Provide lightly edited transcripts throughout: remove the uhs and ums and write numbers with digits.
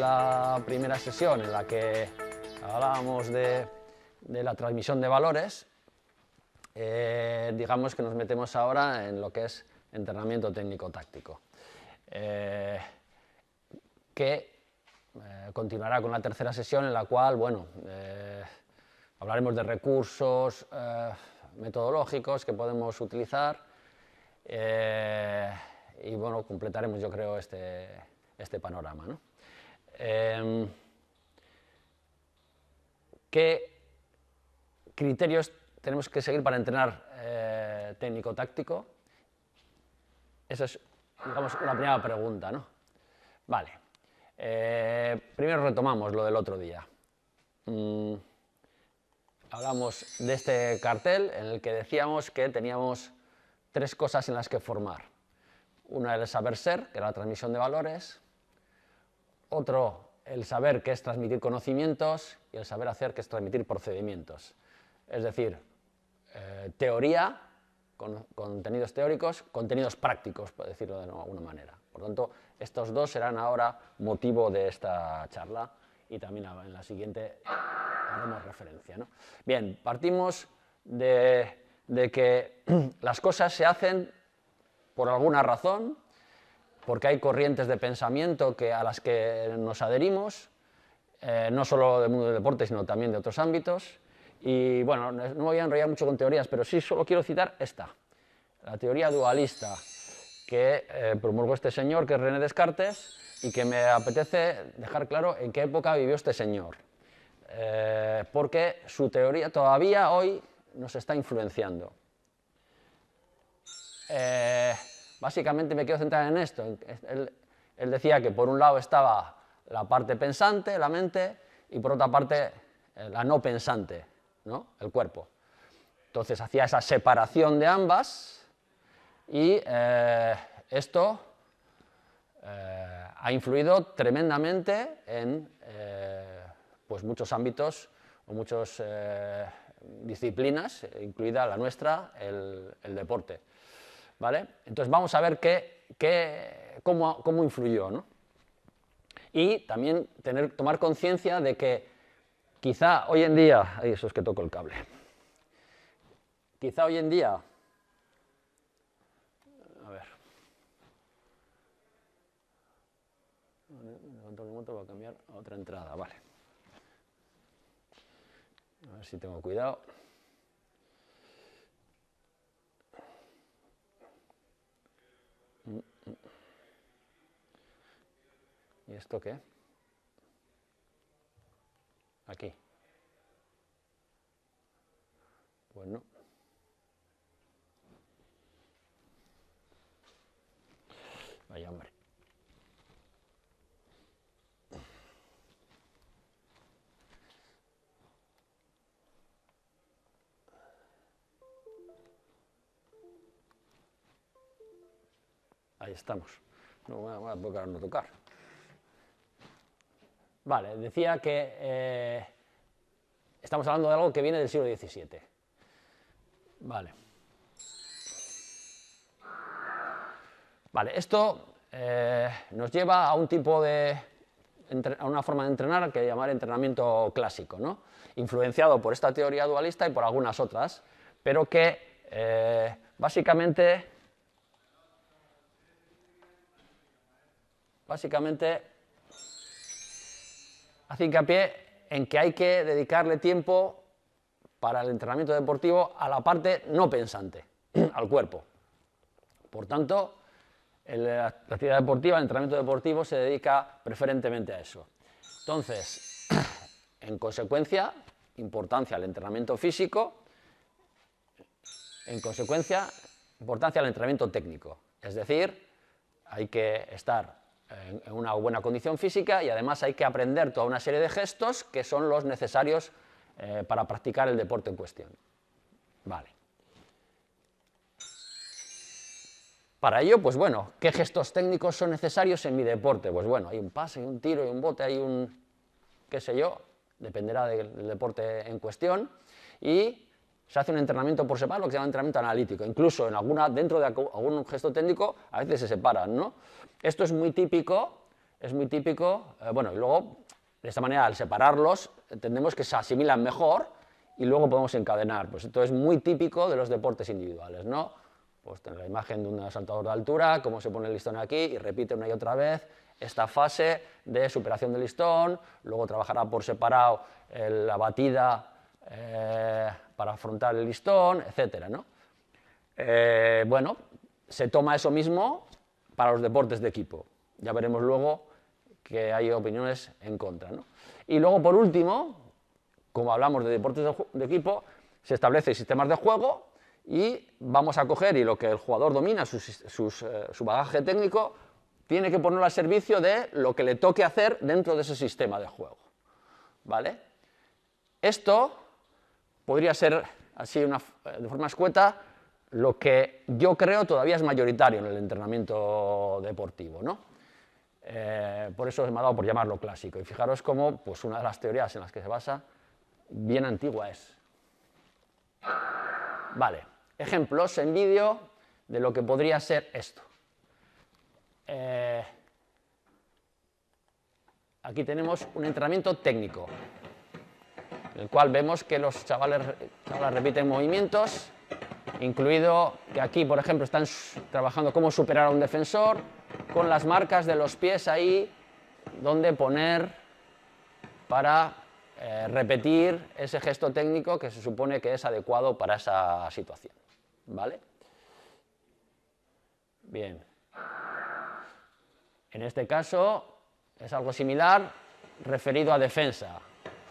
esta primera sesión en la que hablábamos de la transmisión de valores, digamos que nos metemos ahora en lo que es entrenamiento técnico-táctico, que continuará con la tercera sesión en la cual, bueno, hablaremos de recursos metodológicos que podemos utilizar y, bueno, completaremos, yo creo, este panorama, ¿no? ¿Qué criterios tenemos que seguir para entrenar técnico-táctico? Esa es, digamos, una primera pregunta, ¿no? Vale. Primero retomamos lo del otro día. Hablamos de este cartel en el que decíamos que teníamos tres cosas en las que formar. Una era el saber ser, que era la transmisión de valores. Otro, el saber, que es transmitir conocimientos, y el saber hacer, que es transmitir procedimientos. Es decir, teoría, contenidos teóricos, contenidos prácticos, por decirlo de alguna manera. Por tanto, estos dos serán ahora motivo de esta charla y también en la siguiente haremos referencia, ¿no? Bien, partimos de que las cosas se hacen por alguna razón, porque hay corrientes de pensamiento a las que nos adherimos, no solo del mundo del deporte, sino también de otros ámbitos. Y bueno, no me voy a enrollar mucho con teorías, pero sí solo quiero citar esta, la teoría dualista que promulgó este señor, que es René Descartes, y que me apetece dejar claro en qué época vivió este señor, porque su teoría todavía hoy nos está influenciando. Básicamente me quiero centrar en esto. Él decía que por un lado estaba la parte pensante, la mente, y por otra parte la no pensante, ¿no? El cuerpo. Entonces hacía esa separación de ambas y esto ha influido tremendamente en pues muchos ámbitos o muchas disciplinas, incluida la nuestra, el deporte. ¿Vale? Entonces vamos a ver cómo influyó, ¿no? Y también tomar conciencia de que quizá hoy en día, ay, eso es que toco el cable, quizá hoy en día, a ver, levanto el remoto, voy a cambiar a otra entrada, vale, a ver si tengo cuidado. ¿Y esto qué? Aquí. Pues no. Vaya hombre. Ahí estamos. No voy a tocar, no tocar. Vale, decía que estamos hablando de algo que viene del siglo XVII. Vale. Vale, esto nos lleva a un tipo a una forma de entrenar que llamar entrenamiento clásico, ¿no? Influenciado por esta teoría dualista y por algunas otras, pero que básicamente hace hincapié en que hay que dedicarle tiempo para el entrenamiento deportivo a la parte no pensante, al cuerpo. Por tanto, la actividad deportiva, el entrenamiento deportivo se dedica preferentemente a eso. Entonces, en consecuencia, importancia al entrenamiento físico, en consecuencia, importancia al entrenamiento técnico. Es decir, hay que estar en una buena condición física y además hay que aprender toda una serie de gestos que son los necesarios para practicar el deporte en cuestión. Vale. Para ello, pues bueno, ¿qué gestos técnicos son necesarios en mi deporte? Pues bueno, hay un pase, hay un tiro, hay un bote, hay un, qué sé yo, dependerá del deporte en cuestión, y se hace un entrenamiento por separado, lo que se llama entrenamiento analítico. Incluso dentro de algún gesto técnico a veces se separan, ¿no? Esto es muy típico es muy típico, bueno, y luego, de esta manera, al separarlos, entendemos que se asimilan mejor y luego podemos encadenar. Pues esto es muy típico de los deportes individuales, ¿no? Pues tener la imagen de un saltador de altura, cómo se pone el listón aquí y repite una y otra vez esta fase de superación del listón, luego trabajará por separado la batida para afrontar el listón, etcétera, ¿no? Bueno, se toma eso mismo para los deportes de equipo. Ya veremos luego que hay opiniones en contra, ¿no? Y luego, por último, como hablamos de deportes de equipo, se establecen sistemas de juego y vamos a coger, y lo que el jugador domina, su bagaje técnico, tiene que ponerlo al servicio de lo que le toque hacer dentro de ese sistema de juego, ¿vale? Esto podría ser, así de forma escueta, lo que yo creo todavía es mayoritario en el entrenamiento deportivo, ¿no? Por eso me ha dado por llamarlo clásico. Y fijaros cómo pues, una de las teorías en las que se basa, bien antigua es. Vale, ejemplos en vídeo de lo que podría ser esto. Aquí tenemos un entrenamiento técnico, en el cual vemos que los chavales repiten movimientos, incluido que aquí, por ejemplo, están trabajando cómo superar a un defensor, con las marcas de los pies ahí, donde poner para repetir ese gesto técnico que se supone que es adecuado para esa situación, ¿vale? Bien. En este caso es algo similar, referido a defensa.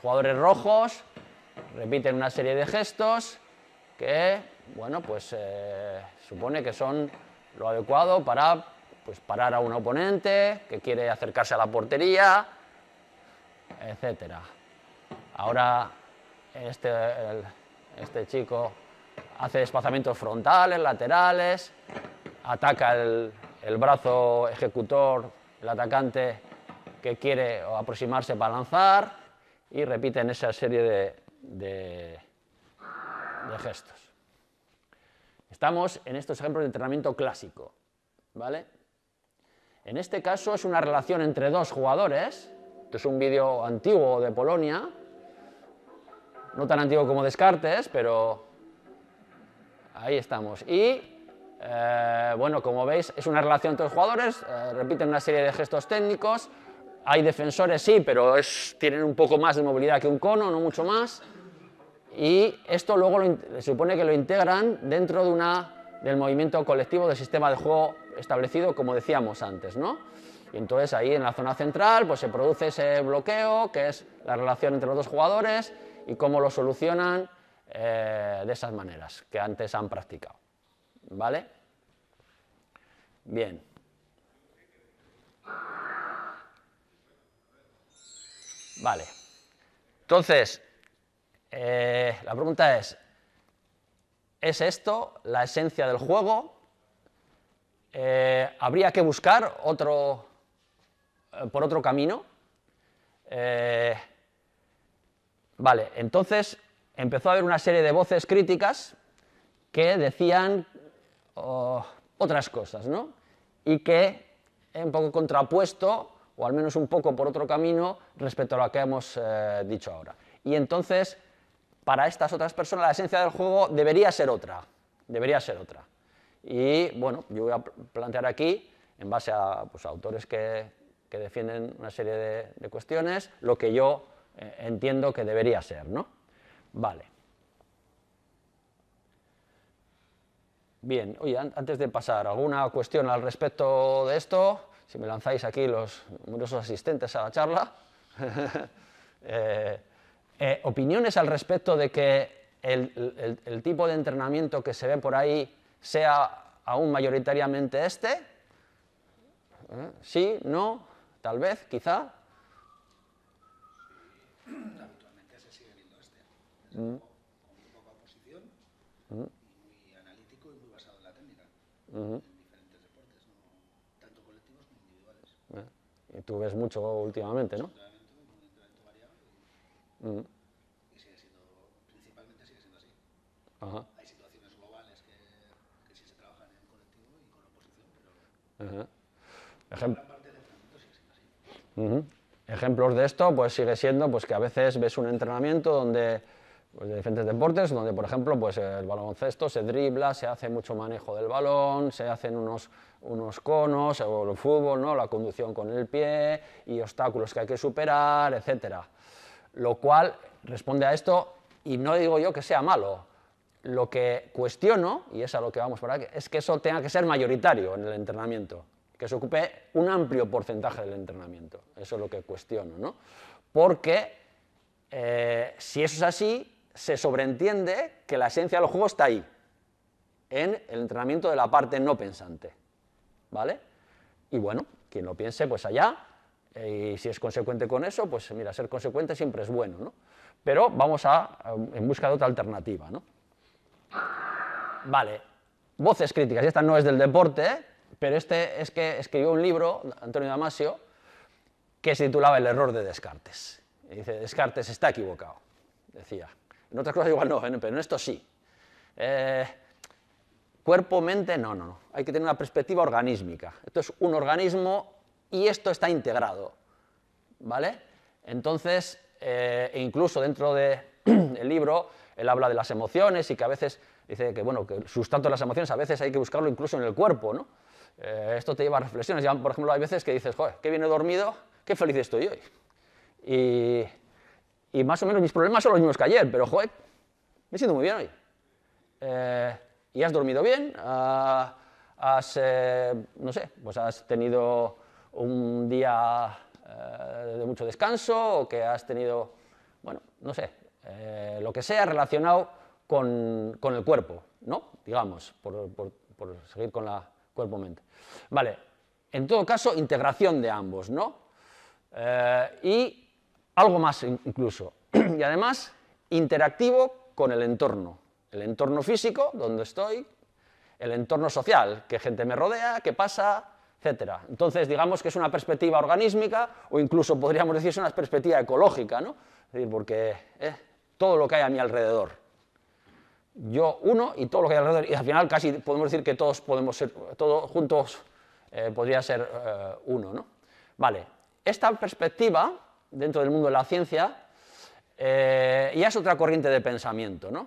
Jugadores rojos repiten una serie de gestos que, bueno, pues supone que son lo adecuado para pues, parar a un oponente que quiere acercarse a la portería, etcétera. Ahora este chico hace desplazamientos frontales, laterales, ataca el brazo ejecutor, el atacante que quiere aproximarse para lanzar y repiten esa serie de gestos. Estamos en estos ejemplos de entrenamiento clásico, ¿vale? En este caso es una relación entre dos jugadores. Esto es un vídeo antiguo de Polonia, no tan antiguo como Descartes, pero ahí estamos. Y bueno, como veis, es una relación entre los jugadores, repiten una serie de gestos técnicos. Hay defensores, sí, pero tienen un poco más de movilidad que un cono, no mucho más. Y esto luego se supone que lo integran dentro del movimiento colectivo del sistema de juego establecido, como decíamos antes, ¿no? Y entonces ahí en la zona central pues se produce ese bloqueo, que es la relación entre los dos jugadores, y cómo lo solucionan de esas maneras que antes han practicado, ¿vale? Bien. Vale. Entonces, la pregunta es esto la esencia del juego? ¿Habría que buscar por otro camino? Vale, entonces empezó a haber una serie de voces críticas que decían otras cosas, ¿no? Y que es un poco contrapuesto, o al menos un poco por otro camino, respecto a lo que hemos dicho ahora. Y entonces, para estas otras personas, la esencia del juego debería ser otra. Debería ser otra. Y bueno, yo voy a plantear aquí, en base a pues, autores que defienden una serie de cuestiones, lo que yo entiendo que debería ser, ¿no? Vale. Bien, oye, antes de pasar, ¿alguna cuestión al respecto de esto? Si me lanzáis aquí los numerosos asistentes a la charla. ¿Opiniones al respecto de que el tipo de entrenamiento que se ve por ahí sea aún mayoritariamente este? ¿Sí? ¿No? ¿Tal vez? ¿Quizá? Habitualmente se sigue viendo este. Con muy poca oposición y muy analítico y muy basado en la técnica. En diferentes deportes, no tanto colectivos como individuales. Y tú ves mucho últimamente, ¿no? Un entrenamiento variado y sigue siendo, principalmente sigue siendo así. Ajá. Hay situaciones globales que sí se trabajan en colectivo y con oposición, pero la gran parte del entrenamiento sigue siendo así. Ejemplos de esto pues sigue siendo pues, que a veces ves un entrenamiento donde, pues, de diferentes deportes, donde por ejemplo pues, el baloncesto se dribla, se hace mucho manejo del balón, se hacen unos conos, o el fútbol, ¿no? La conducción con el pie y obstáculos que hay que superar, etc. Lo cual responde a esto, y no digo yo que sea malo. Lo que cuestiono, y es a lo que vamos por aquí, es que eso tenga que ser mayoritario en el entrenamiento, que se ocupe un amplio porcentaje del entrenamiento. Eso es lo que cuestiono, ¿no? Porque si eso es así, se sobreentiende que la esencia del juego está ahí, en el entrenamiento de la parte no pensante, ¿vale? Y bueno, quien lo piense, pues allá, y si es consecuente con eso, pues mira, ser consecuente siempre es bueno, ¿no? Pero vamos en busca de otra alternativa, ¿no? Vale, voces críticas, y esta no es del deporte, pero este es que escribió un libro, Antonio Damasio, que se titulaba El error de Descartes. Y dice, Descartes está equivocado, decía. En otras cosas igual no, pero en esto sí. Cuerpo, mente, no. Hay que tener una perspectiva organísmica. Esto es un organismo y esto está integrado, ¿vale? Entonces, incluso dentro del libro, él habla de las emociones y que a veces dice que, bueno, que el sustrato de las emociones a veces hay que buscarlo incluso en el cuerpo, ¿no? Esto te lleva a reflexiones. Ya, por ejemplo, hay veces que dices, joder, qué bien he dormido, qué feliz estoy hoy. Y más o menos mis problemas son los mismos que ayer, pero, joder, me siento muy bien hoy. ¿Y has dormido bien? No sé, pues has tenido un día de mucho descanso o que has tenido, bueno, no sé, lo que sea relacionado con el cuerpo, ¿no? Digamos, por seguir con la cuerpo-mente. Vale, en todo caso, integración de ambos, ¿no? Y algo más incluso. Y además, interactivo con el entorno físico, donde estoy, el entorno social, qué gente me rodea, qué pasa, etc. Entonces, digamos que es una perspectiva organísmica, o incluso podríamos decir es una perspectiva ecológica, ¿no? Es decir, porque todo lo que hay a mi alrededor, yo uno y todo lo que hay alrededor, y al final casi podemos decir que todos podemos ser, todos juntos podría ser uno, ¿no? Vale, esta perspectiva, dentro del mundo de la ciencia, ya es otra corriente de pensamiento, ¿no?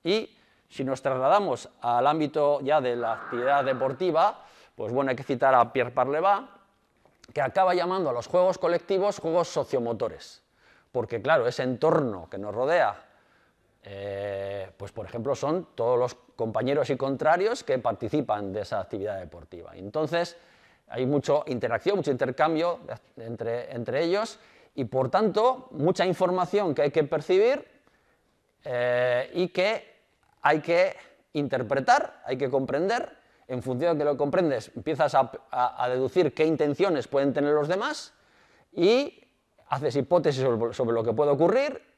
Y si nos trasladamos al ámbito ya de la actividad deportiva, pues bueno, hay que citar a Pierre Parleva, que acaba llamando a los juegos colectivos juegos sociomotores, porque claro, ese entorno que nos rodea, pues por ejemplo son todos los compañeros y contrarios que participan de esa actividad deportiva. Entonces hay mucha interacción, mucho intercambio entre ellos y por tanto mucha información que hay que percibir y que hay que interpretar, hay que comprender. En función de lo que comprendes empiezas a deducir qué intenciones pueden tener los demás y haces hipótesis sobre lo que puede ocurrir.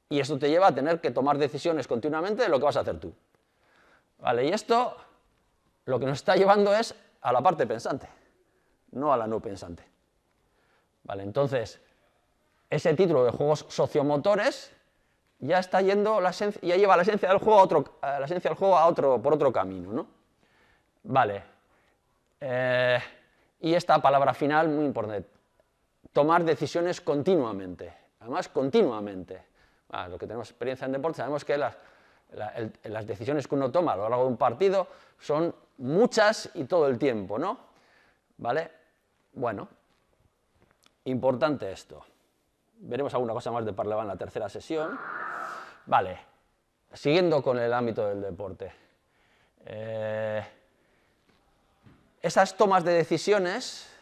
Y esto te lleva a tener que tomar decisiones continuamente de lo que vas a hacer tú. ¿Vale? Y esto lo que nos está llevando es a la parte pensante, no a la no pensante. ¿Vale? Entonces, ese título de juegos sociomotores ya está yendo ya lleva la esencia del juego por otro camino, ¿no? Vale. Y esta palabra final, muy importante. Tomar decisiones continuamente. Además, continuamente. Los que tenemos experiencia en deporte sabemos que las decisiones que uno toma a lo largo de un partido son muchas y todo el tiempo, ¿no? ¿Vale? Bueno, importante esto. Veremos alguna cosa más de Parleva en la tercera sesión. Vale, siguiendo con el ámbito del deporte. Esas tomas de decisiones,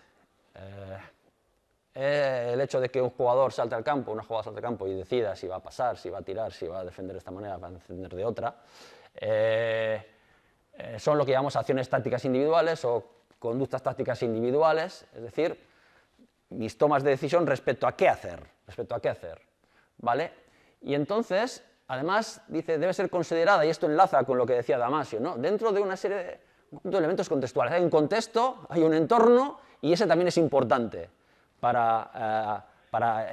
el hecho de que un jugador salte al campo, una jugadora salte al campo y decida si va a pasar, si va a tirar, si va a defender de esta manera, va a defender de otra, son lo que llamamos acciones tácticas individuales o conductas tácticas individuales, es decir, mis tomas de decisión respecto a qué hacer, ¿vale? Y entonces, además, dice, debe ser considerada, y esto enlaza con lo que decía Damasio, ¿no? Dentro de una serie de elementos contextuales. Hay un contexto, hay un entorno, y ese también es importante para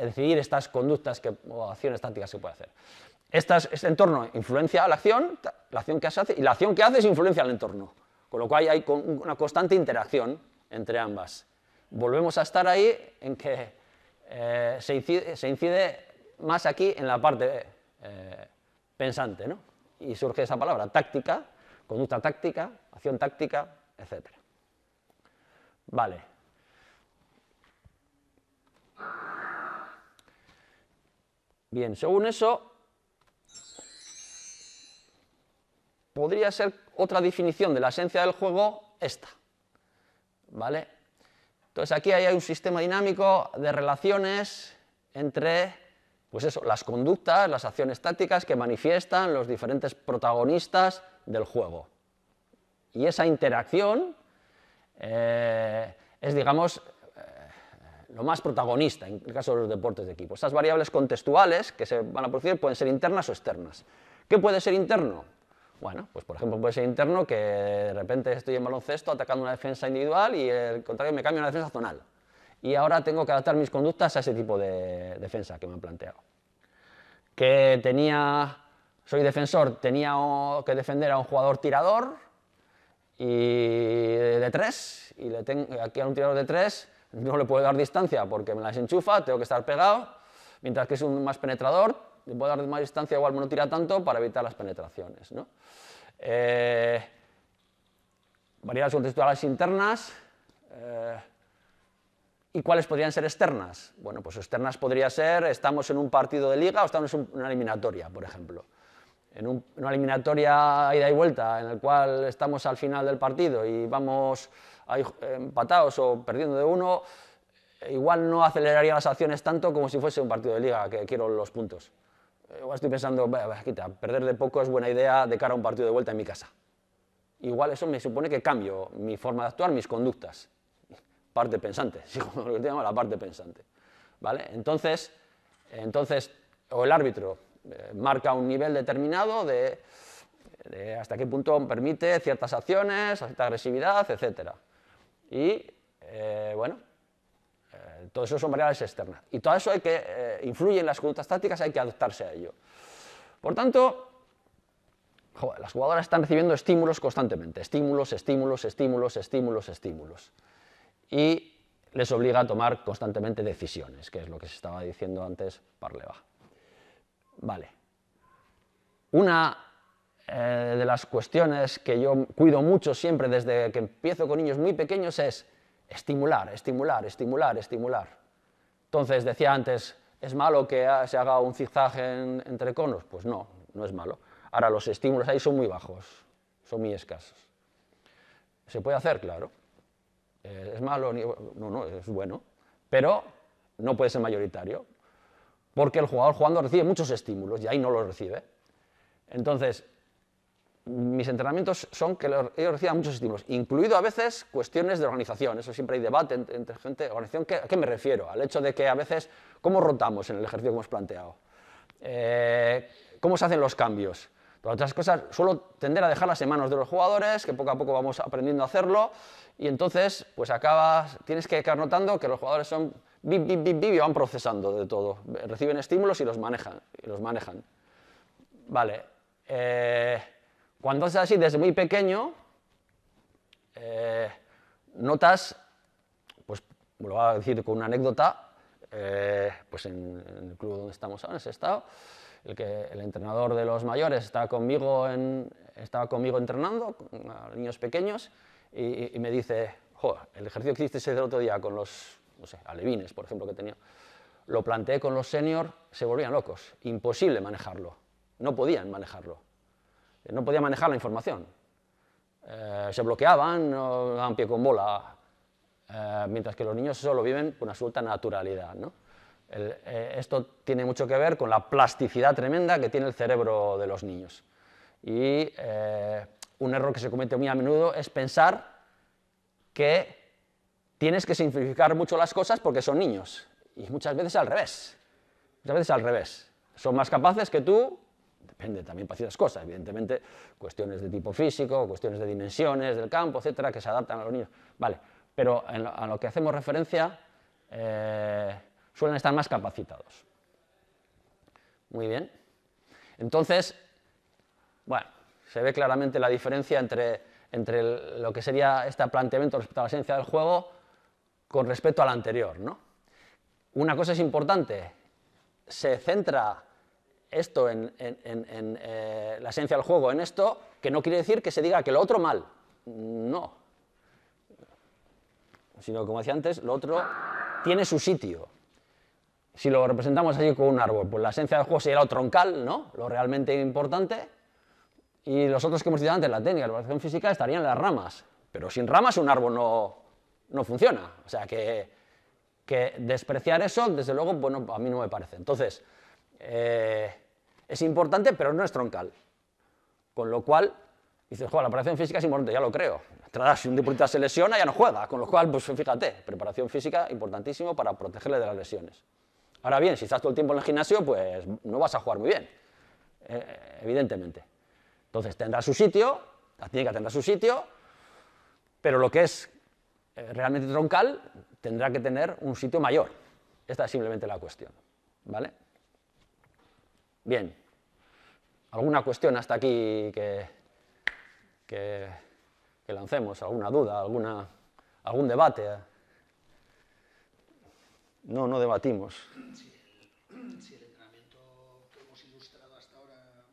decidir estas conductas o acciones tácticas que puede hacer. Este entorno influencia la acción que se hace, y la acción que haces influencia al entorno, con lo cual hay una constante interacción entre ambas. Volvemos a estar ahí en que se incide más aquí en la parte pensante, ¿no? Y surge esa palabra, táctica, conducta táctica, acción táctica, etc. Vale. Bien, según eso, podría ser otra definición de la esencia del juego esta, ¿vale? Entonces aquí hay un sistema dinámico de relaciones entre, pues eso, las conductas, las acciones tácticas que manifiestan los diferentes protagonistas del juego. Y esa interacción es, digamos, lo más protagonista en el caso de los deportes de equipo. Estas variables contextuales que se van a producir pueden ser internas o externas. ¿Qué puede ser interno? Bueno, pues por ejemplo puede ser interno que de repente estoy en baloncesto atacando una defensa individual y el contrario me cambia a una defensa zonal. Y ahora tengo que adaptar mis conductas a ese tipo de defensa que me han planteado. Que soy defensor, tenía que defender a un jugador tirador y de 3, y aquí a un tirador de 3 no le puedo dar distancia porque me las enchufa, tengo que estar pegado, mientras que es un más penetrador, le puedo dar más distancia, igual no tira tanto para evitar las penetraciones, ¿no? Variables contextuales internas. ¿Y cuáles podrían ser externas? Bueno, pues externas podría ser, estamos en un partido de liga o estamos en una eliminatoria, por ejemplo. En una eliminatoria ida y vuelta, en el cual estamos al final del partido y vamos ahí empatados o perdiendo de 1, igual no aceleraría las acciones tanto como si fuese un partido de liga, que quiero los puntos. Igual estoy pensando, quita, perder de poco es buena idea de cara a un partido de vuelta en mi casa. Igual eso me supone que cambio mi forma de actuar, mis conductas. Parte pensante, lo que se llama la parte pensante. ¿Vale? Entonces, o el árbitro marca un nivel determinado de hasta qué punto permite ciertas acciones, cierta agresividad, etc. Y, bueno, todo eso son variables externas. Y todo eso influye en las conductas tácticas, hay que adaptarse a ello. Por tanto, las jugadoras están recibiendo estímulos constantemente. Estímulos, estímulos, estímulos, estímulos, estímulos. Y les obliga a tomar constantemente decisiones, que es lo que se estaba diciendo antes Parleva. Vale. Una de las cuestiones que yo cuido mucho siempre desde que empiezo con niños muy pequeños es estimular, estimular, estimular, estimular. Entonces, decía antes, ¿es malo que se haga un zigzag entre conos? Pues no, no es malo. Ahora, los estímulos ahí son muy bajos, son muy escasos. ¿Se puede hacer? Claro. ¿Es malo? No, es bueno. Pero no puede ser mayoritario, porque el jugador jugando recibe muchos estímulos y ahí no los recibe. Entonces, mis entrenamientos son que ellos reciban muchos estímulos, incluido a veces cuestiones de organización. Eso siempre hay debate entre gente. ¿Organización? ¿A qué me refiero? Al hecho de que a veces, ¿cómo rotamos en el ejercicio que hemos planteado? ¿Cómo se hacen los cambios? Pero otras cosas suelo tender a dejarlas en manos de los jugadores, que poco a poco vamos aprendiendo a hacerlo, y entonces pues tienes que acabar notando que los jugadores son bip, bip, bip, bip, y van procesando de todo. Reciben estímulos y los manejan. Vale. Cuando es así desde muy pequeño, notas, pues lo voy a decir con una anécdota, pues en el club donde estamos ahora, en ese estado, el entrenador de los mayores estaba conmigo entrenando a niños pequeños y me dice, el ejercicio que hiciste el otro día con los, no sé, alevines, por ejemplo, que tenía, lo planteé con los seniors, se volvían locos, imposible manejarlo, no podían manejarlo, no podían manejar la información, se bloqueaban, no daban pie con bola, mientras que los niños eso lo viven con absoluta naturalidad, ¿no? Esto tiene mucho que ver con la plasticidad tremenda que tiene el cerebro de los niños. Y un error que se comete muy a menudo es pensar que tienes que simplificar mucho las cosas porque son niños. Y muchas veces al revés. Muchas veces al revés. Son más capaces que tú, depende también para ciertas cosas, evidentemente, cuestiones de tipo físico, cuestiones de dimensiones del campo, etcétera, que se adaptan a los niños. Vale, pero a lo que hacemos referencia, suelen estar más capacitados. Muy bien. Entonces, bueno, se ve claramente la diferencia entre lo que sería este planteamiento respecto a la esencia del juego con respecto al anterior, ¿no? una cosa es importante, se centra esto la esencia del juego en esto, que no quiere decir que se diga que lo otro mal, no, sino como decía antes, lo otro tiene su sitio. Si lo representamos así con un árbol, pues la esencia del juego sería lo troncal, ¿no? Lo realmente importante, y los otros que hemos dicho antes, la técnica, la evaluación física, estarían en las ramas, pero sin ramas un árbol no funciona, o sea que despreciar eso, desde luego, bueno, a mí no me parece. Entonces, es importante, pero no es troncal. Con lo cual, dices, la preparación física es importante, ya lo creo. Si un deportista se lesiona, ya no juega. Con lo cual, pues fíjate, preparación física importantísimo para protegerle de las lesiones. Ahora bien, si estás todo el tiempo en el gimnasio, pues no vas a jugar muy bien, evidentemente. Entonces, tendrá su sitio, la técnica tendrá su sitio, pero lo que es realmente troncal tendrá que tener un sitio mayor. Esta es simplemente la cuestión, ¿vale? Bien. ¿Alguna cuestión hasta aquí que lancemos? ¿Alguna duda? ¿Algún debate? No debatimos. Si el entrenamiento que hemos ilustrado hasta ahora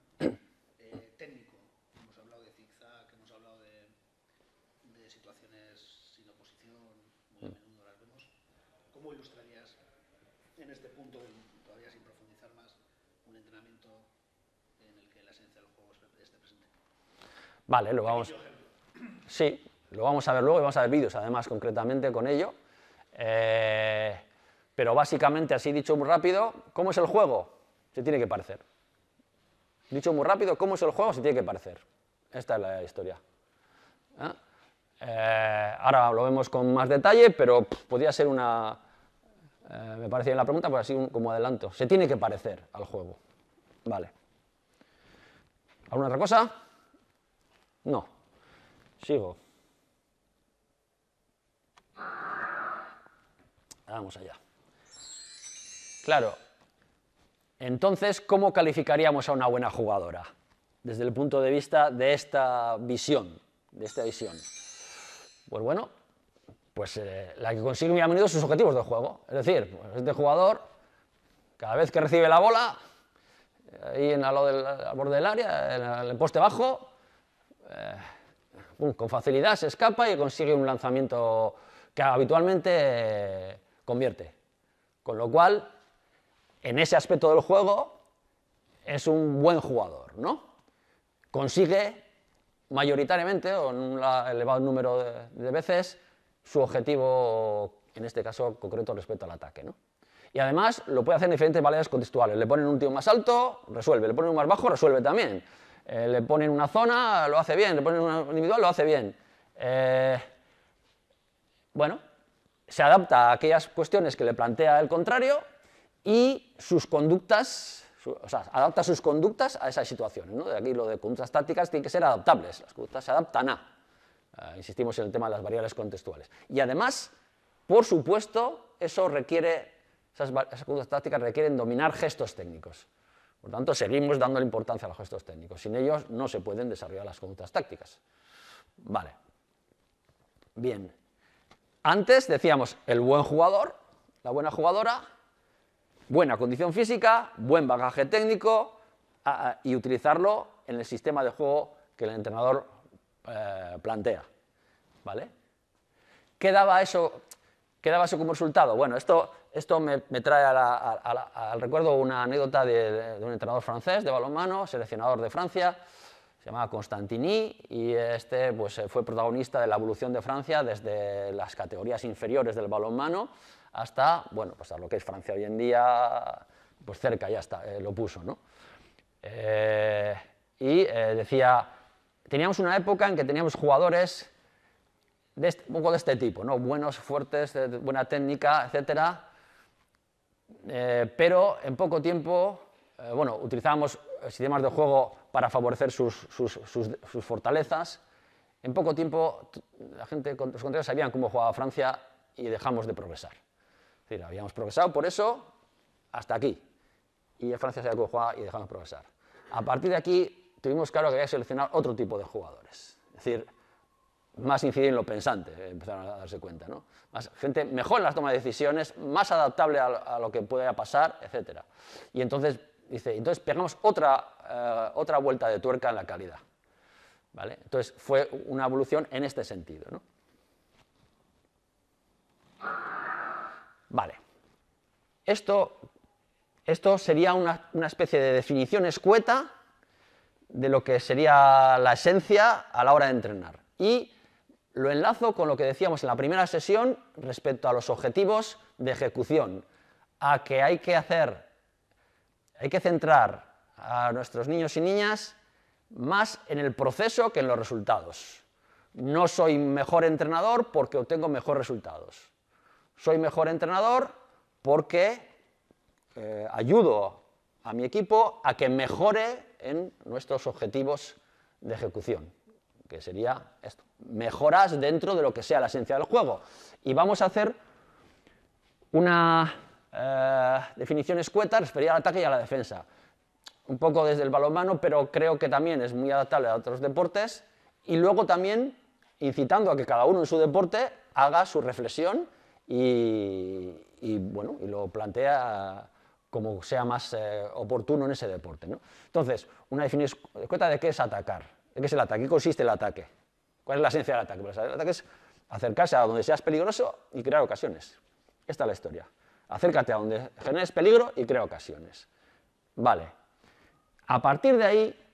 técnico, hemos hablado de zigzag, hemos hablado de situaciones sin oposición, muy a menudo las vemos, ¿cómo ilustrarías en este punto, todavía sin profundizar más, un entrenamiento en el que la esencia del juego esté presente? Vale, sí, lo vamos a ver luego y vamos a ver vídeos además concretamente con ello. Pero básicamente, así dicho muy rápido, ¿cómo es el juego? Se tiene que parecer. Dicho muy rápido, ¿cómo es el juego? Se tiene que parecer. Esta es la historia. Ahora lo vemos con más detalle, pero podría ser una... me parece bien la pregunta, pues así como adelanto. Se tiene que parecer al juego. Vale. ¿Alguna otra cosa? No. Sigo. Vamos allá. Claro, entonces, ¿cómo calificaríamos a una buena jugadora? Desde el punto de vista de esta visión, Pues bueno, pues la que consigue muy a menudo sus objetivos de juego. Es decir, pues este jugador, cada vez que recibe la bola, ahí al borde del área, en el poste bajo, con facilidad se escapa y consigue un lanzamiento que habitualmente convierte. Con lo cual, en ese aspecto del juego, es un buen jugador, ¿no? Consigue mayoritariamente, o en un elevado número de veces, su objetivo, en este caso concreto, respecto al ataque, ¿no? Y además lo puede hacer en diferentes variedades contextuales. Le ponen un tío más alto, resuelve. Le ponen un más bajo, resuelve también. Le ponen una zona, lo hace bien. Le ponen una individual, lo hace bien. Bueno, se adapta a aquellas cuestiones que le plantea el contrario y sus conductas, adapta sus conductas a esas situaciones, ¿no? De aquí lo de conductas tácticas tienen que ser adaptables, las conductas se adaptan a. Insistimos en el tema de las variables contextuales. Y además, por supuesto, esas conductas tácticas requieren dominar gestos técnicos. Por tanto, seguimos dando importancia a los gestos técnicos. Sin ellos no se pueden desarrollar las conductas tácticas. Vale. Bien. Antes decíamos el buen jugador, la buena jugadora, buena condición física, buen bagaje técnico y utilizarlo en el sistema de juego que el entrenador plantea. ¿Vale? ¿Qué daba eso como resultado? Bueno, esto me trae al recuerdo una anécdota de un entrenador francés de balonmano, seleccionador de Francia, se llamaba Constantini, y pues, fue protagonista de la evolución de Francia desde las categorías inferiores del balonmano hasta, bueno, pues a lo que es Francia hoy en día, pues cerca ya está, lo puso, ¿no? Decía, teníamos una época en que teníamos jugadores un poco de este tipo, ¿no? Buenos, fuertes, de buena técnica, etcétera, pero en poco tiempo, bueno, utilizábamos sistemas de juego para favorecer sus fortalezas. En poco tiempo, la gente, los contrarios sabían cómo jugaba Francia y dejamos de progresar. Es decir, habíamos progresado por eso hasta aquí. Y Francia sabía cómo jugaba y dejamos de progresar. A partir de aquí, tuvimos claro que había que seleccionar otro tipo de jugadores. Es decir, más incidir en lo pensante, empezaron a darse cuenta, ¿no? Más gente mejor en las tomas de decisiones, más adaptable a lo que pueda pasar, etc. Y entonces, dice, entonces pegamos otra vuelta de tuerca en la calidad, ¿vale? Entonces fue una evolución en este sentido, ¿no? Vale. Esto sería una especie de definición escueta de lo que sería la esencia a la hora de entrenar. Y lo enlazo con lo que decíamos en la primera sesión respecto a los objetivos de ejecución, a que hay que centrar a nuestros niños y niñas más en el proceso que en los resultados. No soy mejor entrenador porque obtengo mejores resultados. Soy mejor entrenador porque ayudo a mi equipo a que mejore en nuestros objetivos de ejecución, que sería esto, mejoras dentro de lo que sea la esencia del juego. Y vamos a hacer una definición escueta referida al ataque y a la defensa. Un poco desde el balonmano, pero creo que también es muy adaptable a otros deportes, y luego también incitando a que cada uno en su deporte haga su reflexión y lo plantea como sea más oportuno en ese deporte, ¿no? Entonces, una definición escueta de qué es atacar, de qué es el ataque, ¿qué consiste el ataque? ¿Cuál es la esencia del ataque? Pues el ataque es acercarse a donde seas peligroso y crear ocasiones. Esta es la historia. Acércate a donde generes peligro y crea ocasiones. Vale. A partir de ahí,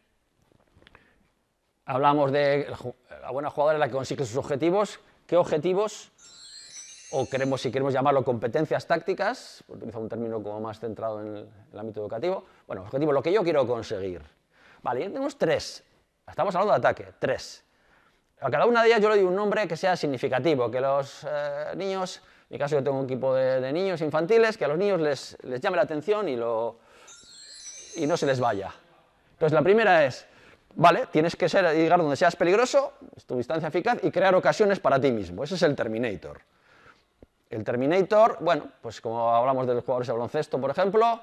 hablamos de la buena jugadora es la que consigue sus objetivos. ¿Qué objetivos? O si queremos llamarlo competencias tácticas, por utilizar un término como más centrado en el ámbito educativo. Bueno, objetivo, lo que yo quiero conseguir. Vale, ya tenemos 3. Estamos hablando de ataque, 3. A cada una de ellas yo le doy un nombre que sea significativo, que los niños, en mi caso yo tengo un equipo de niños infantiles, que a los niños les llame la atención y no se les vaya. Entonces la primera es, vale, tienes que llegar donde seas peligroso, es tu distancia eficaz, y crear ocasiones para ti mismo. Ese es el Terminator. El Terminator, bueno, pues como hablamos de los jugadores de baloncesto, por ejemplo,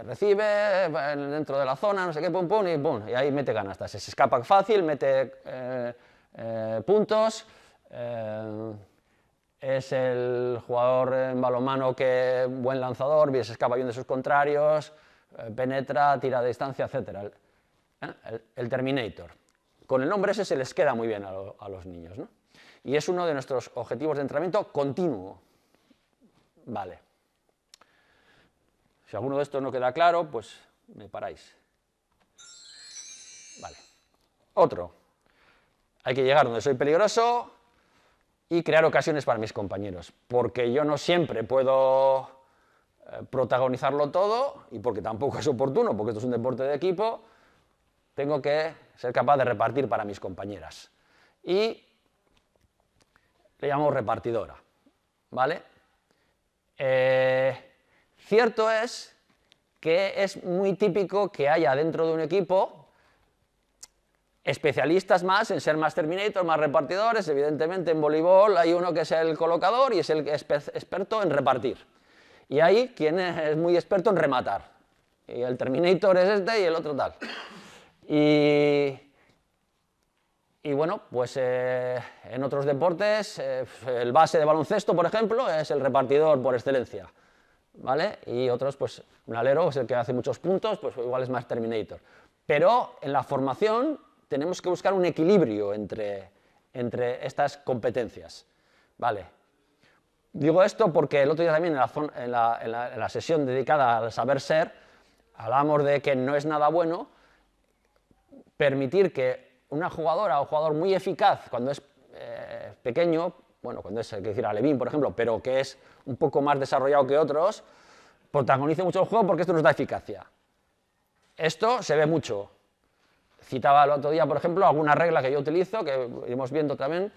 recibe dentro de la zona, no sé qué, pum, pum, y ahí mete canastas. Se escapa fácil, mete puntos, es el jugador en balonmano que buen lanzador, se escapa bien de sus contrarios, penetra, tira de distancia, etc. El Terminator. Con el nombre ese se les queda muy bien a los niños, ¿no? Y es uno de nuestros objetivos de entrenamiento continuo. Vale. Si alguno de estos no queda claro, pues me paráis. Vale. Otro. Hay que llegar donde soy peligroso y crear ocasiones para mis compañeros. Porque yo no siempre puedo protagonizarlo todo y porque tampoco es oportuno, porque esto es un deporte de equipo, tengo que ser capaz de repartir para mis compañeras. Y le llamamos repartidora, ¿vale? Cierto es que es muy típico que haya dentro de un equipo especialistas más en ser más terminators, más repartidores. Evidentemente en voleibol hay uno que es el colocador y es el experto en repartir. Y hay quien es muy experto en rematar. Y el terminator es este y el otro tal. Y bueno, pues en otros deportes, el base de baloncesto, por ejemplo, es el repartidor por excelencia, ¿vale? Y otros, pues un alero es el que hace muchos puntos, pues igual es más terminator. Pero en la formación tenemos que buscar un equilibrio entre estas competencias, ¿vale? Digo esto porque el otro día también en la sesión dedicada al saber ser, hablamos de que no es nada bueno permitir que una jugadora o jugador muy eficaz cuando es pequeño, bueno, cuando es, hay que decir, alevín, por ejemplo, pero que es un poco más desarrollado que otros, protagonice mucho el juego porque esto nos da eficacia. Esto se ve mucho. Citaba el otro día, por ejemplo, alguna regla que yo utilizo, que iremos viendo también,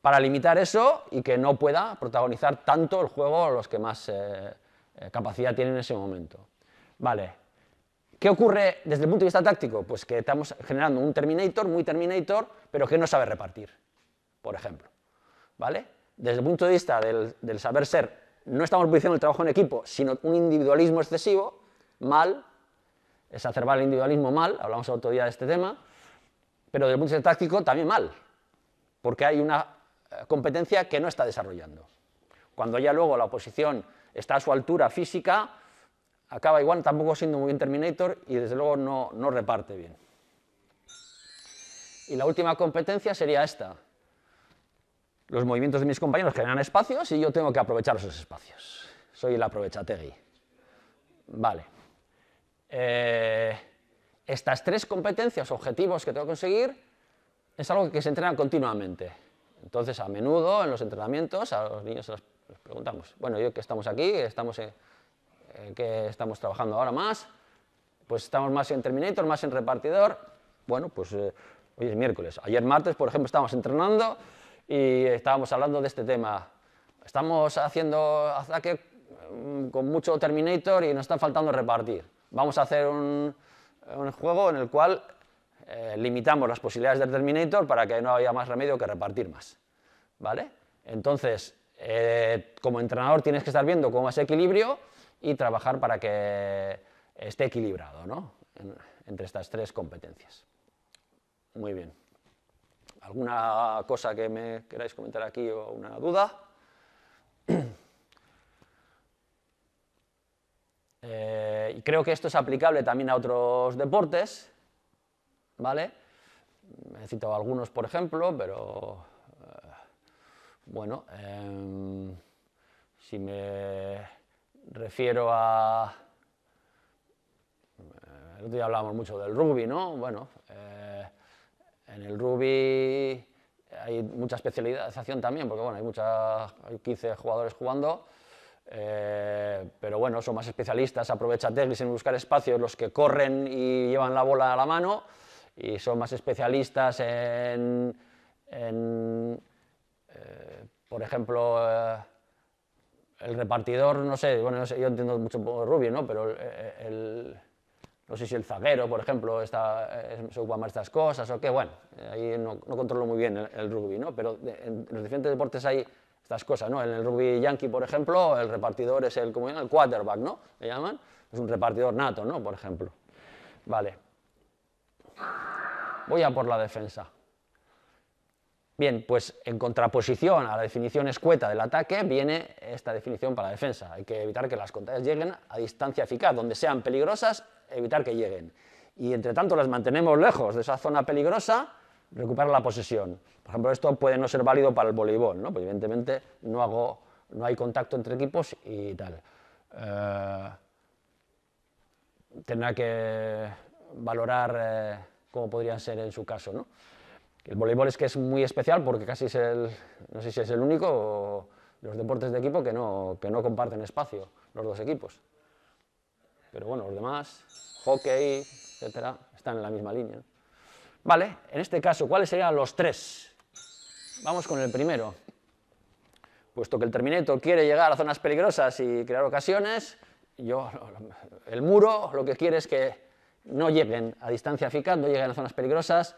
para limitar eso y que no pueda protagonizar tanto el juego los que más capacidad tienen en ese momento. Vale. ¿Qué ocurre desde el punto de vista táctico? Pues que estamos generando un Terminator, muy Terminator, pero que no sabe repartir, por ejemplo. ¿Vale? Desde el punto de vista del saber ser, no estamos propiciando el trabajo en equipo, sino un individualismo excesivo, mal, exacerbar el individualismo mal, hablamos el otro día de este tema, pero desde el punto de vista táctico también mal. porque hay una competencia que no está desarrollando. Cuando ya luego la oposición está a su altura física, acaba igual tampoco siendo muy bien Terminator y desde luego no reparte bien. Y la última competencia sería esta. Los movimientos de mis compañeros generan espacios y yo tengo que aprovechar esos espacios. Soy el aprovechategui. Vale. Estas tres competencias, objetivos que tengo que conseguir, es algo que se entrena continuamente. Entonces, a menudo en los entrenamientos a los niños les preguntamos, bueno, yo que estamos aquí, que estamos trabajando ahora más, pues estamos más en Terminator, más en repartidor. Bueno, pues hoy es miércoles. Ayer martes, por ejemplo, estábamos entrenando y estábamos hablando de este tema. Estamos haciendo ataque con mucho Terminator y nos está faltando repartir. Vamos a hacer un juego en el cual limitamos las posibilidades del Terminator para que no haya más remedio que repartir más. ¿Vale? Entonces, como entrenador tienes que estar viendo cómo es el equilibrio y trabajar para que esté equilibrado, ¿no? Entre estas tres competencias. Muy bien. ¿Alguna cosa que me queráis comentar aquí o una duda? Y creo que esto es aplicable también a otros deportes, ¿vale? He citado algunos, por ejemplo, pero bueno, si me refiero a... El otro día hablábamos mucho del rugby, ¿no? Bueno, en el rugby hay mucha especialización también, porque bueno, hay 15 jugadores jugando, pero bueno, son más especialistas, aprovechategui en buscar espacios, los que corren y llevan la bola a la mano, y son más especialistas por ejemplo, el repartidor, no sé, bueno, yo entiendo mucho de rugby, ¿no? Pero no sé si el zaguero, por ejemplo, se ocupa más de estas cosas o qué, bueno, ahí no controlo muy bien el rugby, ¿no? Pero en los diferentes deportes hay estas cosas, ¿no? En el rugby yankee, por ejemplo, el repartidor es el quarterback, ¿no? Le llaman, es un repartidor nato, ¿no? Por ejemplo. Vale. Voy a por la defensa. Bien, pues en contraposición a la definición escueta del ataque viene esta definición para la defensa. Hay que evitar que las contrarias lleguen a distancia eficaz, donde sean peligrosas, evitar que lleguen. Y entre tanto las mantenemos lejos de esa zona peligrosa, recuperar la posesión. Por ejemplo, esto puede no ser válido para el voleibol, ¿no? Porque evidentemente no hay contacto entre equipos y tal. Tendrá que valorar cómo podrían ser en su caso, ¿no? El voleibol es que es muy especial porque casi es no sé si es el único de los deportes de equipo que no comparten espacio, los dos equipos. Pero bueno, los demás, hockey, etcétera, están en la misma línea. Vale, en este caso, ¿cuáles serían los tres? Vamos con el primero. Puesto que el Terminator quiere llegar a zonas peligrosas y crear ocasiones, el muro lo que quiere es que no lleguen a distancia eficaz, no lleguen a zonas peligrosas,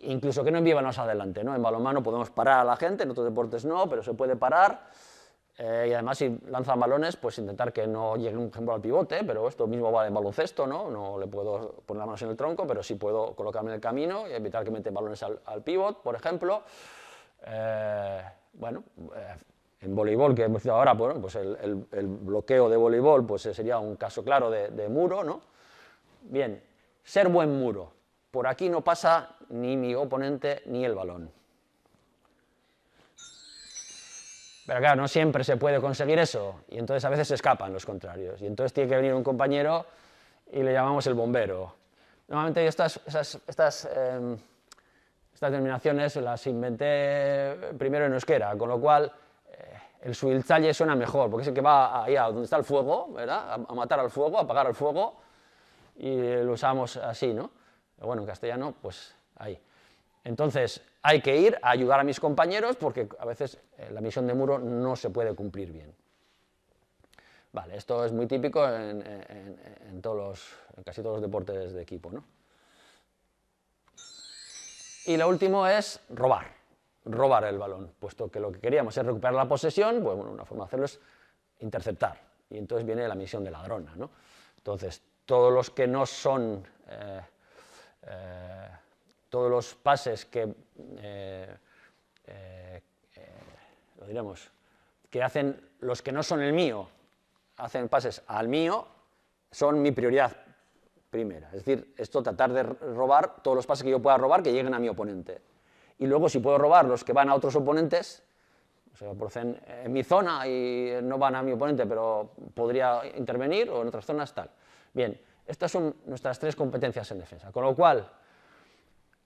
incluso que no envíen balones adelante, ¿no? En balonmano podemos parar a la gente, en otros deportes no, pero se puede parar. Y además, si lanzan balones, pues intentar que no llegue, por ejemplo, al pivote, pero esto mismo vale en baloncesto, ¿no? No le puedo poner las manos en el tronco, pero sí puedo colocarme en el camino y evitar que meten balones al pivot, por ejemplo. Bueno, en voleibol, que hemos dicho ahora, bueno, pues el bloqueo de voleibol pues sería un caso claro de muro, ¿no? Bien, ser buen muro. Por aquí no pasa ni mi oponente ni el balón. Pero claro, no siempre se puede conseguir eso, y entonces a veces se escapan los contrarios, y entonces tiene que venir un compañero y le llamamos el bombero. Normalmente estas denominaciones las inventé primero en euskera, con lo cual el suiltzalle suena mejor, porque es el que va ahí a donde está el fuego, ¿verdad? A matar al fuego, a apagar el fuego, y lo usamos así, ¿no? Pero bueno, en castellano, pues ahí. Entonces, hay que ir a ayudar a mis compañeros porque a veces la misión de muro no se puede cumplir bien. Vale, esto es muy típico en casi todos los deportes de equipo, ¿no? Y lo último es robar el balón, puesto que lo que queríamos es recuperar la posesión, pues bueno, una forma de hacerlo es interceptar, y entonces viene la misión de ladrona, ¿no? Entonces, todos los que no son... todos los pases que lo diremos, que hacen los que no son el mío, hacen pases al mío, son mi prioridad primera. Es decir, esto tratar de robar todos los pases que yo pueda robar que lleguen a mi oponente. Y luego, si puedo robar los que van a otros oponentes, o sea, producen en mi zona y no van a mi oponente, pero podría intervenir, o en otras zonas, tal. Bien, estas son nuestras 3 competencias en defensa. Con lo cual,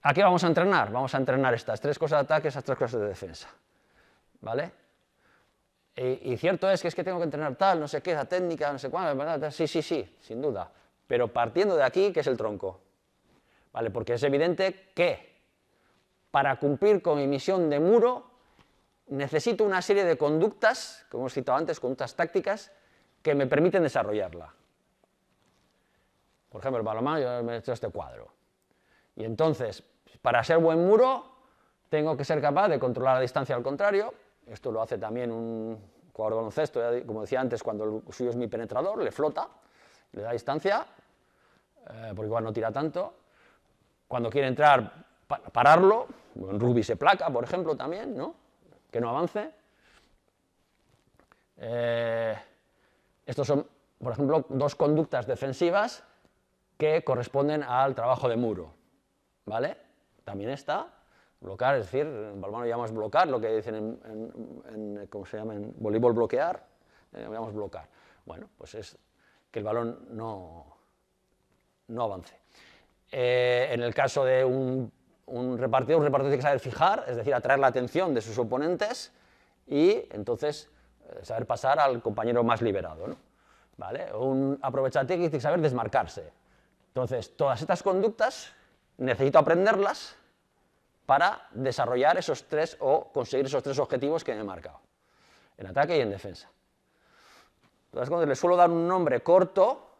¿a qué vamos a entrenar? Vamos a entrenar estas 3 cosas de ataque, esas 3 cosas de defensa. ¿Vale? Y cierto es que tengo que entrenar tal, no sé qué, esa técnica, no sé cuál, ¿verdad? Sí, sin duda. Pero partiendo de aquí, que es el tronco. ¿Vale? Porque es evidente que para cumplir con mi misión de muro necesito una serie de conductas, como hemos citado antes, conductas tácticas, que me permiten desarrollarla. Por ejemplo, el balonmano, yo me he hecho este cuadro. Y entonces, para ser buen muro, tengo que ser capaz de controlar la distancia al contrario. Esto lo hace también un jugador de baloncesto, como decía antes, cuando el suyo es mi penetrador, le flota, le da distancia, porque igual no tira tanto. Cuando quiere entrar, pararlo, en rugby se placa, por ejemplo, también, ¿no? Que no avance. Estos son, por ejemplo, 2 conductas defensivas que corresponden al trabajo de muro, ¿vale? También está bloquear, es decir, en balonmano llamamos bloquear, lo que dicen ¿cómo se llama? En voleibol bloquear, llamamos bloquear. Bueno, pues es que el balón no avance. En el caso de un repartidor tiene que saber fijar, es decir, atraer la atención de sus oponentes y entonces saber pasar al compañero más liberado, ¿no? ¿Vale? Un aprovechativo tiene que saber desmarcarse. Entonces, todas estas conductas necesito aprenderlas para desarrollar esos 3 o conseguir esos 3 objetivos que me he marcado, en ataque y en defensa. Entonces, cuando les suelo dar un nombre corto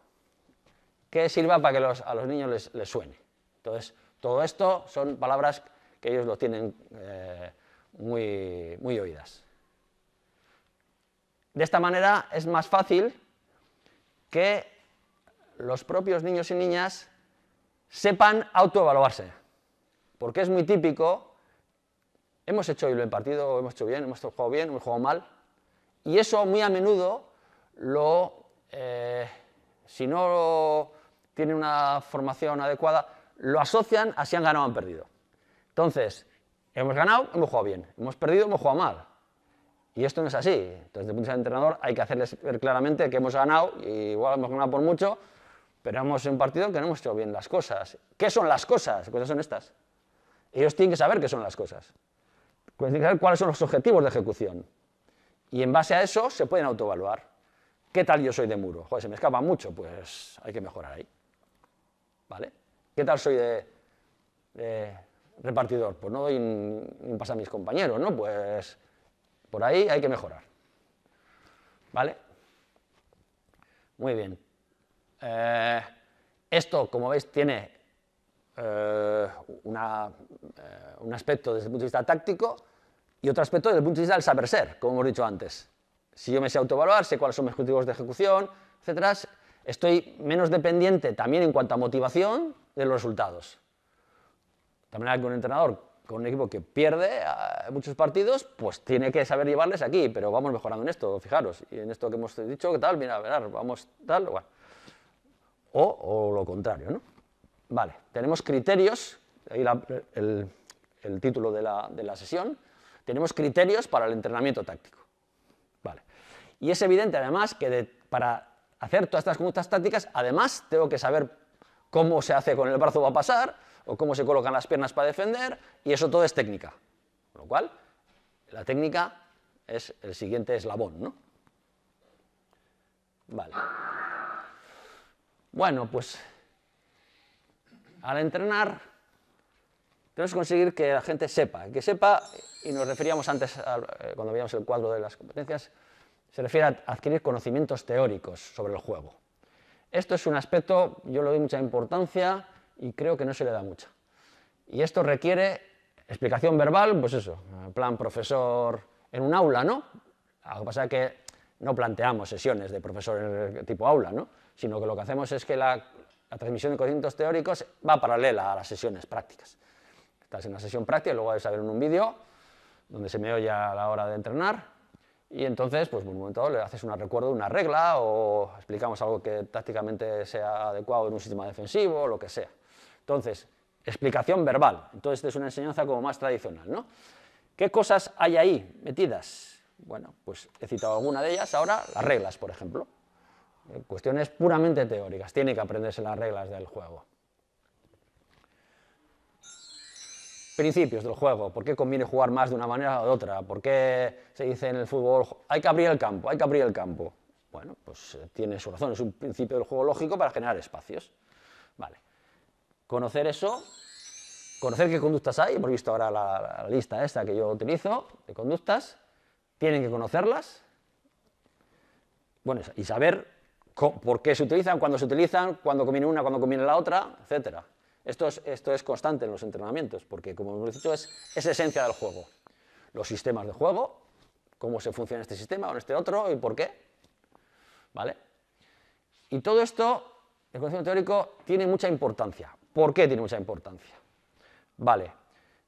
que sirva para que a los niños les suene. Entonces, todo esto son palabras que ellos lo tienen muy oídas. De esta manera es más fácil que los propios niños y niñas sepan autoevaluarse, porque es muy típico, hemos hecho hoy el partido, hemos hecho bien, hemos jugado bien, hemos jugado mal, y eso muy a menudo si no tienen una formación adecuada, lo asocian a si han ganado o han perdido. Entonces, hemos ganado, hemos jugado bien, hemos perdido, hemos jugado mal. Y esto no es así. Entonces, desde el punto de vista del entrenador, hay que hacerles ver claramente que hemos ganado, y igual hemos ganado por mucho, pero hemos un partido que no hemos hecho bien las cosas. ¿Qué son las cosas? Las cosas son estas. Ellos tienen que saber qué son las cosas. Tienen que saber cuáles son los objetivos de ejecución. Y en base a eso se pueden autoevaluar. ¿Qué tal yo soy de muro? Joder, se me escapa mucho, pues hay que mejorar ahí. ¿Vale? ¿Qué tal soy de repartidor? Pues no doy un pase a mis compañeros, ¿no? Pues por ahí hay que mejorar. ¿Vale? Muy bien. Esto, como veis, tiene un aspecto desde el punto de vista táctico y otro aspecto desde el punto de vista del saber ser, como hemos dicho antes. Si yo me sé autoevaluar, sé cuáles son mis objetivos de ejecución, etc., estoy menos dependiente también en cuanto a motivación de los resultados. De manera que un entrenador con un equipo que pierde muchos partidos, pues tiene que saber llevarles aquí, pero vamos mejorando en esto, fijaros, y en esto que hemos dicho, ¿qué tal? Mira, verás, vamos tal, bueno. O lo contrario, ¿no? Vale, tenemos criterios, ahí el título de la sesión, tenemos criterios para el entrenamiento táctico. Vale. Y es evidente, además, que para hacer todas estas conductas tácticas, además tengo que saber cómo se hace con el brazo para pasar, o cómo se colocan las piernas para defender, y eso todo es técnica. Con lo cual, la técnica es el siguiente eslabón, ¿no? Vale. Bueno, pues al entrenar tenemos que conseguir que la gente sepa, y nos referíamos antes, cuando veíamos el cuadro de las competencias, se refiere a adquirir conocimientos teóricos sobre el juego. Esto es un aspecto, yo le doy mucha importancia y creo que no se le da mucha. Y esto requiere explicación verbal, pues eso, en plan profesor en un aula, ¿no? Lo que pasa es que no planteamos sesiones de profesor tipo aula, ¿no? Sino que lo que hacemos es que la transmisión de conocimientos teóricos va paralela a las sesiones prácticas. Estás en una sesión práctica y luego vas a ver en un vídeo donde se me oye a la hora de entrenar, y entonces, pues en un momento dado le haces un recuerdo de una regla o explicamos algo que tácticamente sea adecuado en un sistema defensivo o lo que sea. Entonces, explicación verbal. Entonces, esta es una enseñanza como más tradicional, ¿no? ¿Qué cosas hay ahí metidas? Bueno, pues he citado alguna de ellas ahora, las reglas, por ejemplo. Cuestiones puramente teóricas, tiene que aprenderse las reglas del juego. Principios del juego, ¿por qué conviene jugar más de una manera o de otra? ¿Por qué se dice en el fútbol, hay que abrir el campo, hay que abrir el campo? Bueno, pues tiene su razón, es un principio del juego lógico para generar espacios. Vale. Conocer eso, conocer qué conductas hay, hemos visto ahora la lista esta que yo utilizo de conductas, tienen que conocerlas, bueno, y saber por qué se utilizan, cuándo conviene una, cuándo conviene la otra, etcétera. Esto es constante en los entrenamientos, porque, como hemos dicho, es esencia del juego. Los sistemas de juego, cómo se funciona este sistema o en este otro y por qué. ¿Vale? Y todo esto, el conocimiento teórico, tiene mucha importancia. ¿Por qué tiene mucha importancia? Vale,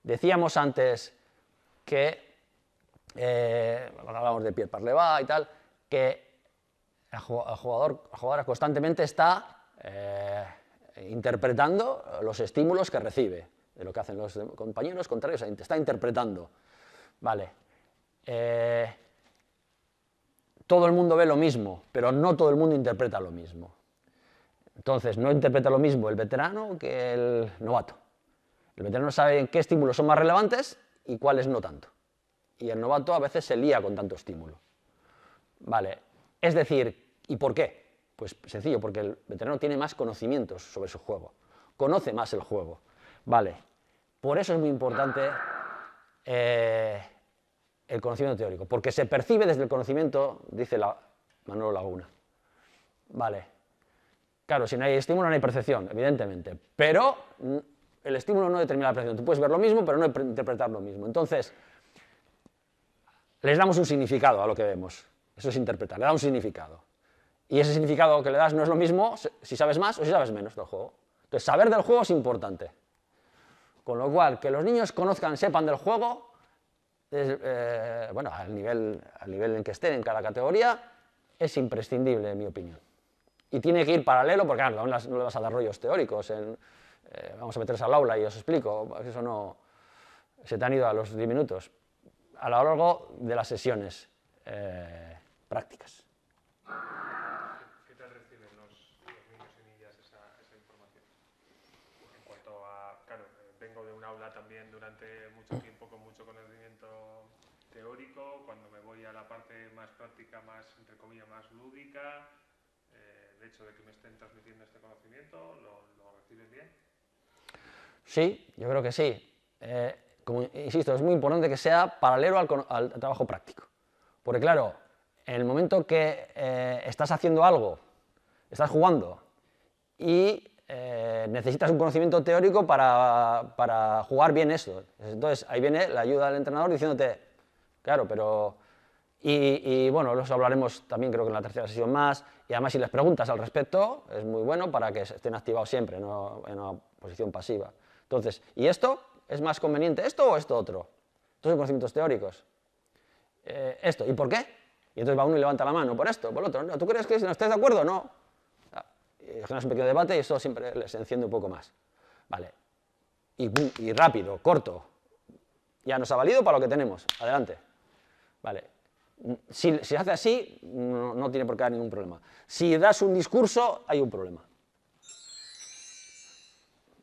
decíamos antes que, hablábamos de Pierre Parleva y tal, que el jugador constantemente está interpretando los estímulos que recibe, de lo que hacen los compañeros contrarios, está interpretando. Vale. Todo el mundo ve lo mismo, pero no todo el mundo interpreta lo mismo. Entonces, no interpreta lo mismo el veterano que el novato. El veterano sabe qué estímulos son más relevantes y cuáles no tanto. Y el novato a veces se lía con tanto estímulo. Vale. Es decir, ¿y por qué? Pues sencillo, porque el veterano tiene más conocimientos sobre su juego, conoce más el juego. Vale, por eso es muy importante el conocimiento teórico, porque se percibe desde el conocimiento, dice Manolo Laguna. Vale, claro, si no hay estímulo no hay percepción, evidentemente, pero el estímulo no determina la percepción. Tú puedes ver lo mismo, pero no interpretar lo mismo. Entonces, les damos un significado a lo que vemos. Eso es interpretar, le da un significado. Y ese significado que le das no es lo mismo si sabes más o si sabes menos del juego. Entonces, saber del juego es importante. Con lo cual, que los niños conozcan, sepan del juego, bueno, al nivel en que estén en cada categoría, es imprescindible, en mi opinión. Y tiene que ir paralelo, porque claro, no le vas a dar rollos teóricos, vamos a meterse al aula y os explico, eso no, se te han ido a los 10 minutos, a lo largo de las sesiones prácticas. ¿Qué tal reciben los niños y niñas esa información? En cuanto a, claro, vengo de un aula también durante mucho tiempo con mucho conocimiento teórico, cuando me voy a la parte más práctica, más, entre comillas, más lúdica, el hecho de que me estén transmitiendo este conocimiento, ¿lo reciben bien? Sí, yo creo que sí. Como insisto, es muy importante que sea paralelo al trabajo práctico. Porque claro, en el momento que estás haciendo algo, estás jugando y necesitas un conocimiento teórico para jugar bien eso. Entonces ahí viene la ayuda del entrenador diciéndote, claro, pero... Y bueno, los hablaremos también creo que en la tercera sesión más, y además si les preguntas al respecto es muy bueno para que estén activados siempre, no en una posición pasiva. Entonces, ¿y esto? ¿Es más conveniente esto o esto otro? Estos son conocimientos teóricos. Esto, ¿y por qué? Y entonces va uno y levanta la mano, por esto, por lo otro. No, ¿tú crees que no estés de acuerdo? No. Y generas un pequeño debate y eso siempre les enciende un poco más. Vale. Y rápido, corto. Ya nos ha valido para lo que tenemos. Adelante. Vale. Si se hace así, no tiene por qué haber ningún problema. Si das un discurso, hay un problema.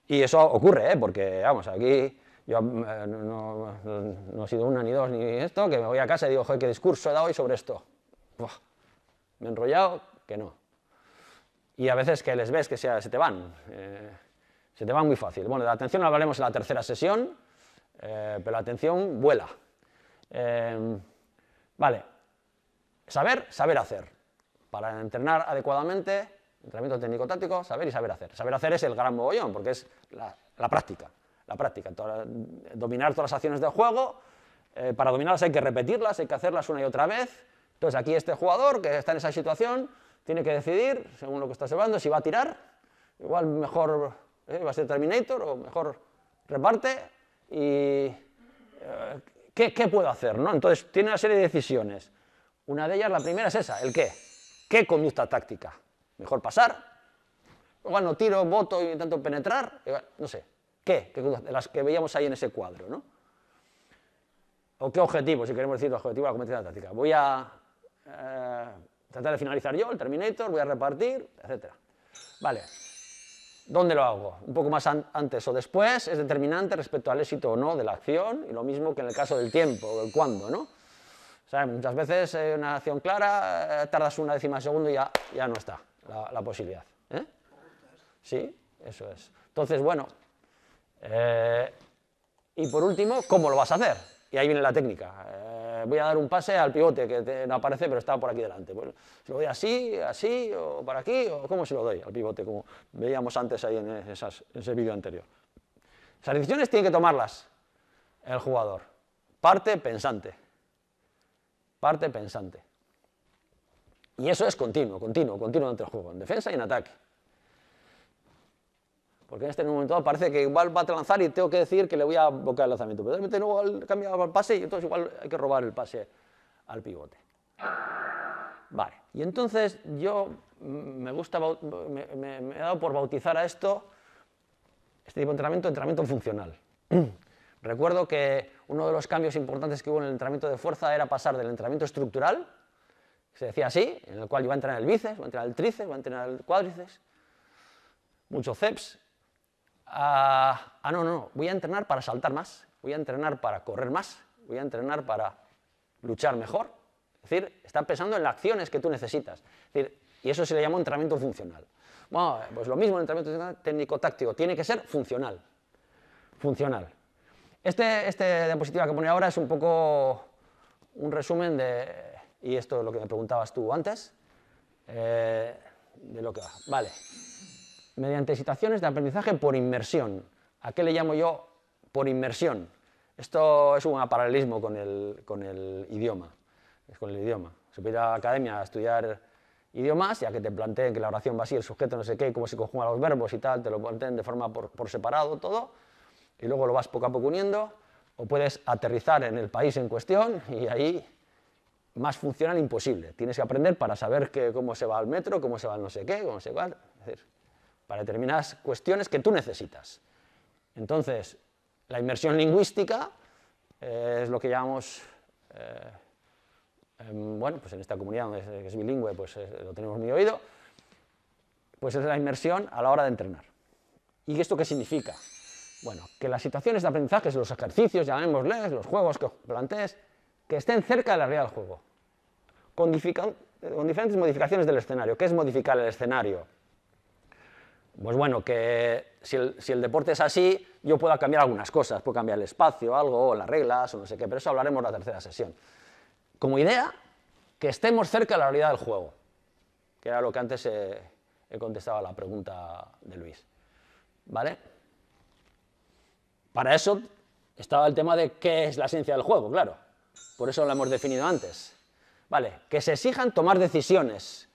Y eso ocurre, porque, vamos, aquí yo no he sido una, ni dos, ni esto, que me voy a casa y digo, joder, ¿qué discurso he dado hoy sobre esto? Uf, me he enrollado, que no. Y a veces que les ves que se te van muy fácil. Bueno, de la atención hablaremos en la tercera sesión, pero la atención vuela. Vale, saber hacer. Para entrenar adecuadamente, entrenamiento técnico-táctico, saber y saber hacer. Saber hacer es el gran mogollón, porque es la práctica. Dominar todas las acciones del juego, para dominarlas hay que repetirlas, hay que hacerlas una y otra vez. Entonces aquí este jugador que está en esa situación tiene que decidir, según lo que está observando, si va a tirar, igual mejor va a ser Terminator o mejor reparte y ¿qué puedo hacer, ¿no? Entonces, tiene una serie de decisiones. Una de ellas, la primera es esa, el qué. ¿Qué conducta táctica? ¿Mejor pasar? Igual no tiro, boto y intento penetrar, igual, no sé. ¿Qué? De las que veíamos ahí en ese cuadro, ¿no? ¿O qué objetivo, si queremos decir el objetivo de la competición táctica? Voy a tratar de finalizar yo, el Terminator, voy a repartir, etc. Vale. ¿Dónde lo hago? Un poco más antes o después es determinante respecto al éxito o no de la acción, y lo mismo que en el caso del tiempo, o del cuándo, ¿no? O sea, muchas veces una acción clara, tardas una décima de segundo y ya no está la posibilidad. ¿Eh? Sí, eso es. Entonces, bueno, y por último, ¿cómo lo vas a hacer? Y ahí viene la técnica. Voy a dar un pase al pivote que no aparece, pero está por aquí delante. Pues, si lo doy así, así, o para aquí, o ¿cómo se lo doy al pivote? Como veíamos antes ahí en ese vídeo anterior. Esas decisiones tiene que tomarlas el jugador. Parte pensante. Parte pensante. Y eso es continuo durante el juego, en defensa y en ataque. Porque en este momento parece que igual va a lanzar y tengo que decir que le voy a bloquear el lanzamiento. Pero de repente luego cambia el pase y entonces igual hay que robar el pase al pivote. Vale, y entonces yo me he dado por bautizar a este tipo de entrenamiento funcional. Recuerdo que uno de los cambios importantes que hubo en el entrenamiento de fuerza era pasar del entrenamiento estructural, que se decía así, en el cual yo iba a entrenar el bíceps, voy a entrenar el tríceps, voy a entrenar el cuádriceps, mucho ceps, no, voy a entrenar para saltar más, voy a entrenar para correr más, voy a entrenar para luchar mejor. Es decir, está pensando en las acciones que tú necesitas. Es decir, y eso se le llama entrenamiento funcional. Bueno, pues lo mismo en el entrenamiento técnico-táctico, tiene que ser funcional. Funcional. Este diapositiva que pone ahora es un poco un resumen y esto es lo que me preguntabas tú antes, de lo que va. Vale. Mediante situaciones de aprendizaje por inmersión. ¿A qué le llamo yo por inmersión? Esto es un paralelismo con el idioma. Es con el idioma. Se puede ir a la academia a estudiar idiomas, ya que te planteen que la oración va así, el sujeto no sé qué, cómo se conjugan los verbos y tal, te lo planteen de forma por separado todo, y luego lo vas poco a poco uniendo, o puedes aterrizar en el país en cuestión, y ahí más funcional imposible. Tienes que aprender para saber cómo se va al metro, cómo se va al no sé qué, cómo se va... Es decir, para determinadas cuestiones que tú necesitas. Entonces, la inmersión lingüística es lo que llamamos, bueno, pues en esta comunidad que es bilingüe, pues lo tenemos muy oído, pues es la inmersión a la hora de entrenar. ¿Y esto qué significa? Bueno, que las situaciones de aprendizaje, los ejercicios, llamémosles, los juegos que plantees, que estén cerca de la realidad del juego, con diferentes modificaciones del escenario. ¿Qué es modificar el escenario? Pues bueno, que si el deporte es así, yo puedo cambiar algunas cosas, puedo cambiar el espacio, algo, o las reglas, o no sé qué, pero eso hablaremos en la tercera sesión. Como idea, que estemos cerca de la realidad del juego, que era lo que antes he contestado a la pregunta de Luis. ¿Vale? Para eso estaba el tema de qué es la esencia del juego, claro. Por eso lo hemos definido antes. Vale, que se exijan tomar decisiones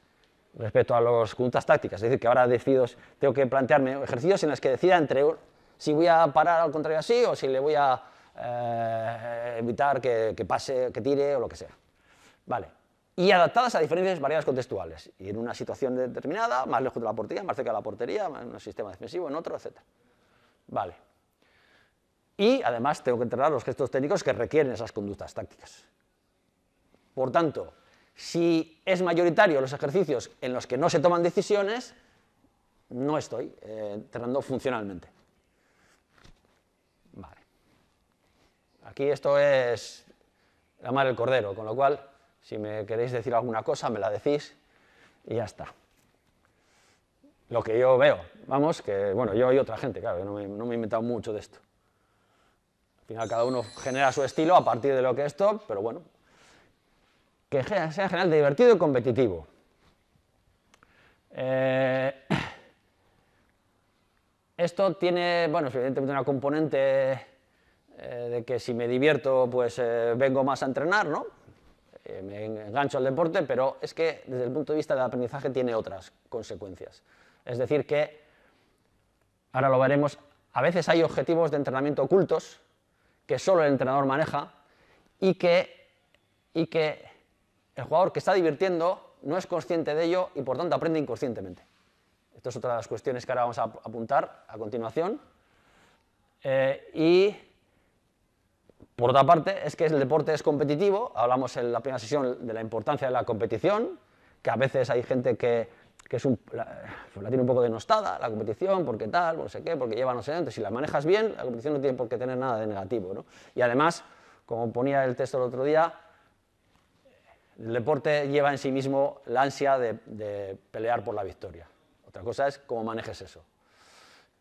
respecto a las conductas tácticas, es decir, que ahora tengo que plantearme ejercicios en los que decida entre si voy a parar al contrario así o si le voy a evitar que pase, que tire o lo que sea. Vale. Y adaptadas a diferentes variables contextuales. Y en una situación determinada, más lejos de la portería, más cerca de la portería, en un sistema defensivo, en otro, etc. Vale. Y además tengo que entrenar los gestos técnicos que requieren esas conductas tácticas. Por tanto, si es mayoritario los ejercicios en los que no se toman decisiones, no estoy entrenando funcionalmente. Vale. Aquí esto es la madre del cordero, con lo cual, si me queréis decir alguna cosa, me la decís y ya está. Lo que yo veo, vamos, que bueno, yo y otra gente, claro, yo no me he inventado mucho de esto. Al final cada uno genera su estilo a partir de lo que esto, pero bueno, que sea en general divertido y competitivo. Esto tiene, bueno, evidentemente una componente de que si me divierto, pues vengo más a entrenar, ¿no? Me engancho al deporte, pero es que desde el punto de vista del aprendizaje tiene otras consecuencias. Es decir que, ahora lo veremos, a veces hay objetivos de entrenamiento ocultos que solo el entrenador maneja y que el jugador que está divirtiendo no es consciente de ello y por tanto aprende inconscientemente. Esto es otra de las cuestiones que ahora vamos a apuntar a continuación. Y por otra parte es que el deporte es competitivo. Hablamos en la primera sesión de la importancia de la competición, que a veces hay gente que la tiene un poco denostada, la competición, porque tal, no sé qué, porque lleva no sé dónde. Si la manejas bien, la competición no tiene por qué tener nada de negativo, ¿no? Y además, como ponía el texto el otro día, el deporte lleva en sí mismo la ansia de pelear por la victoria. Otra cosa es cómo manejes eso.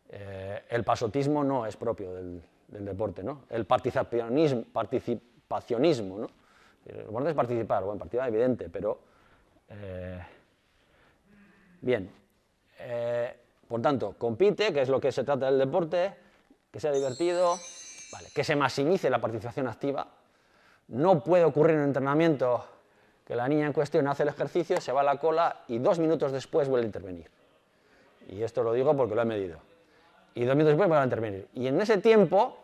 El pasotismo no es propio del deporte, ¿no? El participacionismo, ¿no? El deporte es participar, bueno, participar evidente, pero... bien, por tanto, compite, que es lo que se trata del deporte, que sea divertido, vale, que se maximice la participación activa. No puede ocurrir en un entrenamiento que la niña en cuestión hace el ejercicio, se va a la cola y 2 minutos después vuelve a intervenir. Y esto lo digo porque lo he medido. Y 2 minutos después vuelve a intervenir. Y en ese tiempo,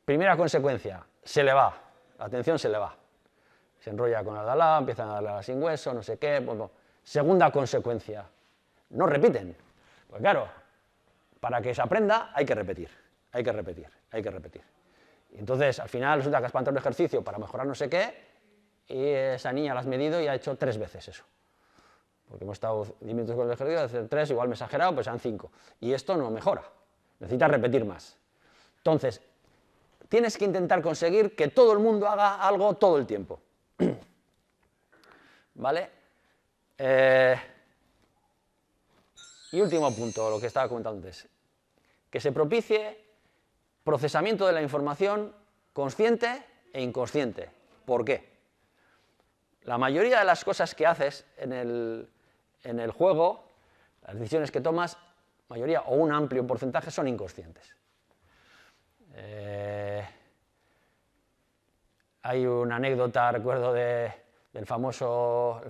primera consecuencia, se le va, la atención se le va. Se enrolla con el dalá, empiezan a darle a la sin hueso, no sé qué. Bueno. Segunda consecuencia, no repiten. Pues claro, para que se aprenda hay que repetir, hay que repetir, hay que repetir. Y entonces al final resulta que has planteado un ejercicio para mejorar no sé qué y esa niña la has medido y ha hecho 3 veces eso. Porque hemos estado 10 minutos con el ejercicio, hacer 3, igual me he exagerado, pues sean 5. Y esto no mejora, necesitas repetir más. Entonces, tienes que intentar conseguir que todo el mundo haga algo todo el tiempo. ¿Vale? Y último punto, lo que estaba comentando antes, que se propicie procesamiento de la información consciente e inconsciente. ¿Por qué? La mayoría de las cosas que haces en el juego, las decisiones que tomas, mayoría o un amplio porcentaje son inconscientes. Hay una anécdota, recuerdo, del famoso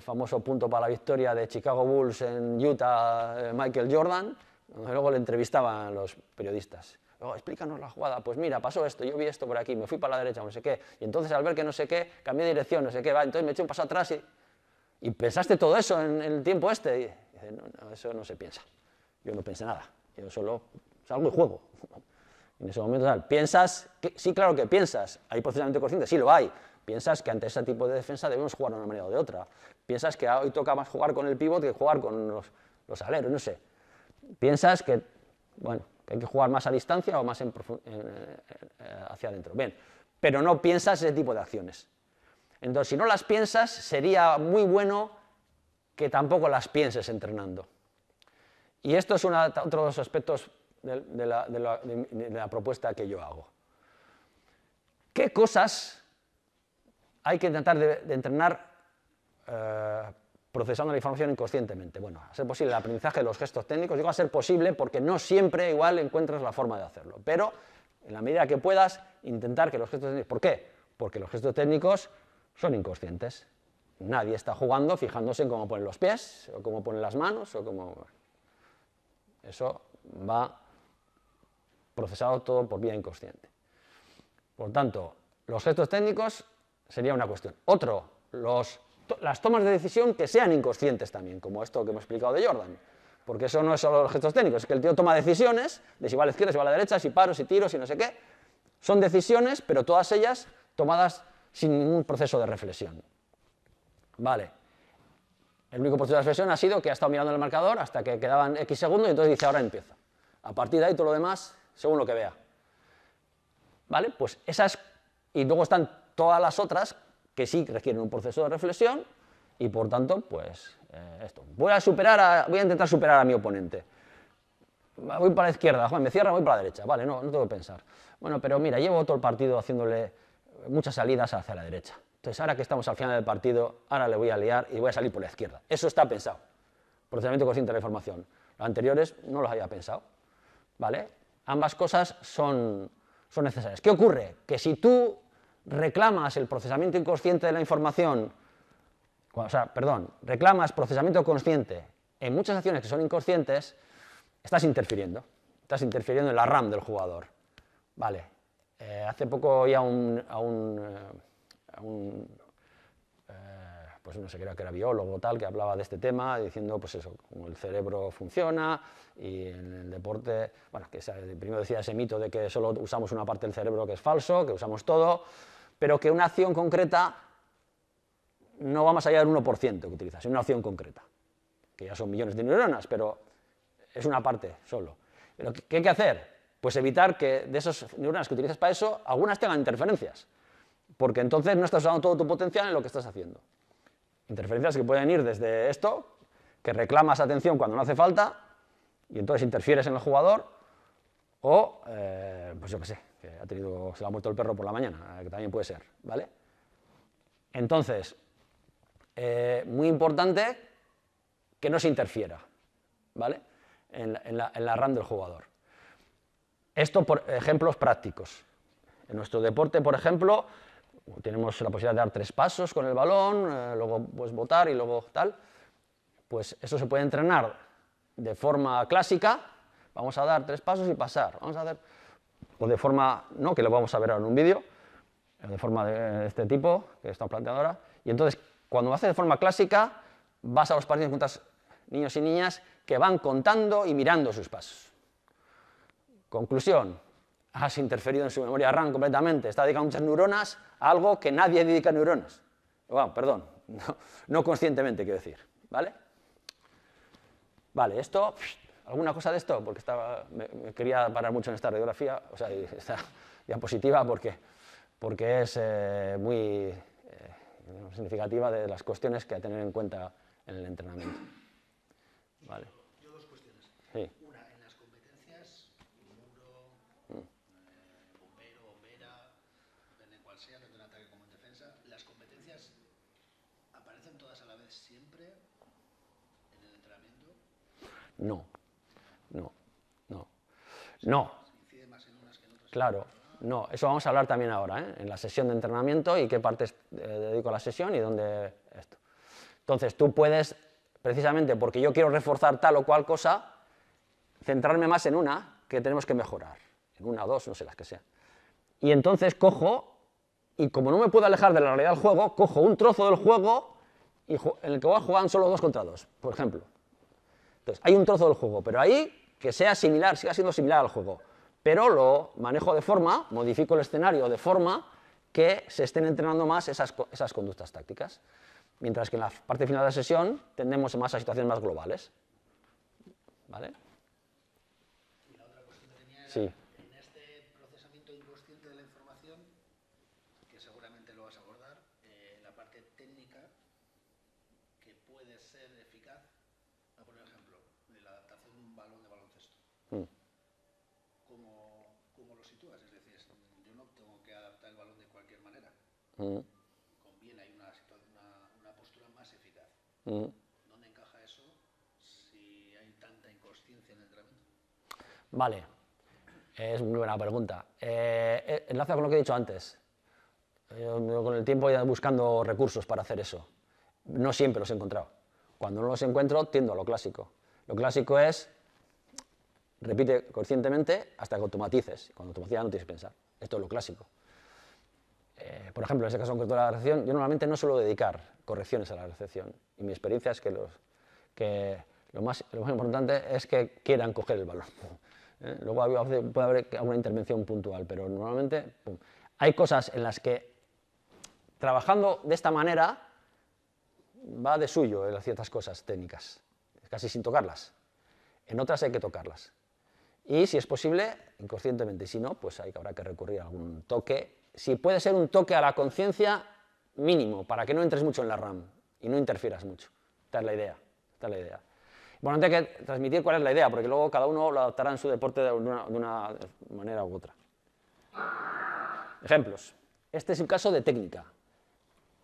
punto para la victoria de Chicago Bulls en Utah, Michael Jordan, donde luego le entrevistaban los periodistas. Oh, explícanos la jugada. Pues mira, pasó esto, yo vi esto por aquí, me fui para la derecha, no sé qué, y entonces al ver que no sé qué, cambié de dirección, no sé qué, va, entonces me eché un paso atrás y pensaste todo eso en el tiempo este. Y dice, no, eso no se piensa. Yo no pensé nada, yo solo salgo y juego. En ese momento tal, piensas, sí, claro que piensas, hay procesamiento consciente, sí lo hay. Piensas que ante ese tipo de defensa debemos jugar de una manera o de otra. Piensas que hoy toca más jugar con el pívot que jugar con los aleros, no sé. Piensas que, bueno, que hay que jugar más a distancia o más hacia adentro. Bien, pero no piensas ese tipo de acciones. Entonces, si no las piensas, sería muy bueno que tampoco las pienses entrenando. Y esto es otro de los aspectos de la propuesta que yo hago. ¿Qué cosas hay que tratar de entrenar procesando la información inconscientemente? Bueno, a ser posible el aprendizaje de los gestos técnicos. Digo a ser posible porque no siempre igual encuentras la forma de hacerlo, pero en la medida que puedas intentar que los gestos técnicos... ¿Por qué? Porque los gestos técnicos son inconscientes. Nadie está jugando fijándose en cómo ponen los pies, o cómo ponen las manos, o cómo... Eso va procesado todo por vía inconsciente. Por tanto, los gestos técnicos sería una cuestión. Otro, las tomas de decisión que sean inconscientes también, como esto que hemos explicado de Jordan. Porque eso no es solo los gestos técnicos, es que el tío toma decisiones de si va a la izquierda, si va a la derecha, si paro, si tiro, si no sé qué. Son decisiones, pero todas ellas tomadas sin ningún proceso de reflexión. Vale. El único proceso de reflexión ha sido que ha estado mirando el marcador hasta que quedaban X segundos y entonces dice, ahora empiezo. A partir de ahí todo lo demás, según lo que vea. ¿Vale? Pues esas... Y luego están todas las otras que sí requieren un proceso de reflexión y por tanto, pues, esto. Voy a intentar superar a mi oponente. Voy para la izquierda, Juan, me cierra, voy para la derecha. Vale, no tengo que pensar. Bueno, pero mira, llevo todo el partido haciéndole muchas salidas hacia la derecha. Entonces, ahora que estamos al final del partido, ahora le voy a liar y voy a salir por la izquierda. Eso está pensado. Procesamiento consciente de la información. Los anteriores no los había pensado. ¿Vale? Ambas cosas son necesarias. ¿Qué ocurre? Que si tú reclamas el procesamiento inconsciente de la información, reclamas procesamiento consciente en muchas acciones que son inconscientes, estás interfiriendo en la RAM del jugador. Vale. Hace poco oía pues no sé, creo que era biólogo tal, que hablaba de este tema, diciendo pues eso, cómo el cerebro funciona y en el deporte, bueno, que primero decía ese mito de que solo usamos una parte del cerebro, que es falso, que usamos todo, pero que una acción concreta no va más allá del 1% que utilizas, es una acción concreta, que ya son millones de neuronas, pero es una parte solo. Pero ¿qué hay que hacer? Pues evitar que de esas neuronas que utilizas para eso, algunas tengan interferencias, porque entonces no estás usando todo tu potencial en lo que estás haciendo. Interferencias que pueden ir desde esto, que reclamas atención cuando no hace falta, y entonces interfieres en el jugador, o, pues yo qué sé, que se le ha muerto el perro por la mañana, que también puede ser, ¿vale? Entonces, muy importante que no se interfiera, ¿vale? En la RAM del jugador. Esto por ejemplos prácticos. En nuestro deporte, por ejemplo, tenemos la posibilidad de dar 3 pasos con el balón, luego pues botar y luego tal. Pues eso se puede entrenar de forma clásica. Vamos a dar 3 pasos y pasar. Vamos a hacer, o de forma, no, que lo vamos a ver ahora en un vídeo, de forma de este tipo, que estamos planteando ahora. Y entonces, cuando lo haces de forma clásica, vas a los partidos con niños y niñas que van contando y mirando sus pasos. Conclusión, has interferido en su memoria RAM completamente, está dedicando muchas neuronas a algo que nadie dedica neuronas. Bueno, perdón, no conscientemente quiero decir, ¿vale? Vale, esto, ¿alguna cosa de esto? Porque me quería parar mucho en esta radiografía, o sea, esta diapositiva, porque es muy significativa de las cuestiones que hay que tener en cuenta en el entrenamiento. Vale. Yo 2 cuestiones. Sí. Una, en las competencias, muro, bombero, bombera, depende de cuál sea, tanto en ataque como en defensa, ¿las competencias aparecen todas a la vez siempre en el entrenamiento? No. ¿Incide más en unas que en otras? Claro, no. Eso vamos a hablar también ahora, ¿eh? En la sesión de entrenamiento y qué partes dedico a la sesión y dónde esto. Entonces, tú puedes, precisamente porque yo quiero reforzar tal o cual cosa, centrarme más en una que tenemos que mejorar, en una o dos, no sé, las que sean. Y entonces cojo, y como no me puedo alejar de la realidad del juego, cojo un trozo del juego en el que voy a jugar solo 2 contra 2, por ejemplo. Entonces, hay un trozo del juego, pero ahí que sea similar, siga siendo similar al juego, pero lo manejo de forma, modifico el escenario de forma que se estén entrenando más esas conductas tácticas. Mientras que en la parte final de la sesión tendemos más a situaciones más globales. ¿Vale? Y la otra cuestión que tenía era, Sí. en este procesamiento inconsciente de la información, que seguramente lo vas a abordar, la parte técnica que puede ser eficaz, voy a poner ejemplo, de la adaptación de un balón de baloncesto. ¿Cómo lo sitúas? Es decir, yo no tengo que adaptar el balón de cualquier manera. Conviene, hay una postura más eficaz. ¿Dónde encaja eso si hay tanta inconsciencia en el entrenamiento? Vale, es muy buena pregunta. Enlaza con lo que he dicho antes. Yo con el tiempo he ido buscando recursos para hacer eso. No siempre los he encontrado. Cuando no los encuentro, tiendo a lo clásico. Lo clásico es, repite conscientemente hasta que automatices. Cuando automatices no tienes que pensar. Esto es lo clásico. Por ejemplo, en este caso concreto de la recepción, yo normalmente no suelo dedicar correcciones a la recepción. Y mi experiencia es que lo más importante es que quieran coger el balón. Luego puede haber alguna intervención puntual, pero normalmente hay cosas en las que trabajando de esta manera va de suyo en ciertas cosas técnicas, casi sin tocarlas. En otras hay que tocarlas. Y si es posible, inconscientemente. Si no, pues habrá que recurrir a algún toque. Si puede ser un toque a la conciencia mínimo, para que no entres mucho en la RAM y no interfieras mucho. Esta es la idea. Bueno, antes hay que transmitir cuál es la idea, porque luego cada uno lo adaptará en su deporte de una manera u otra. Ejemplos. Este es un caso de técnica.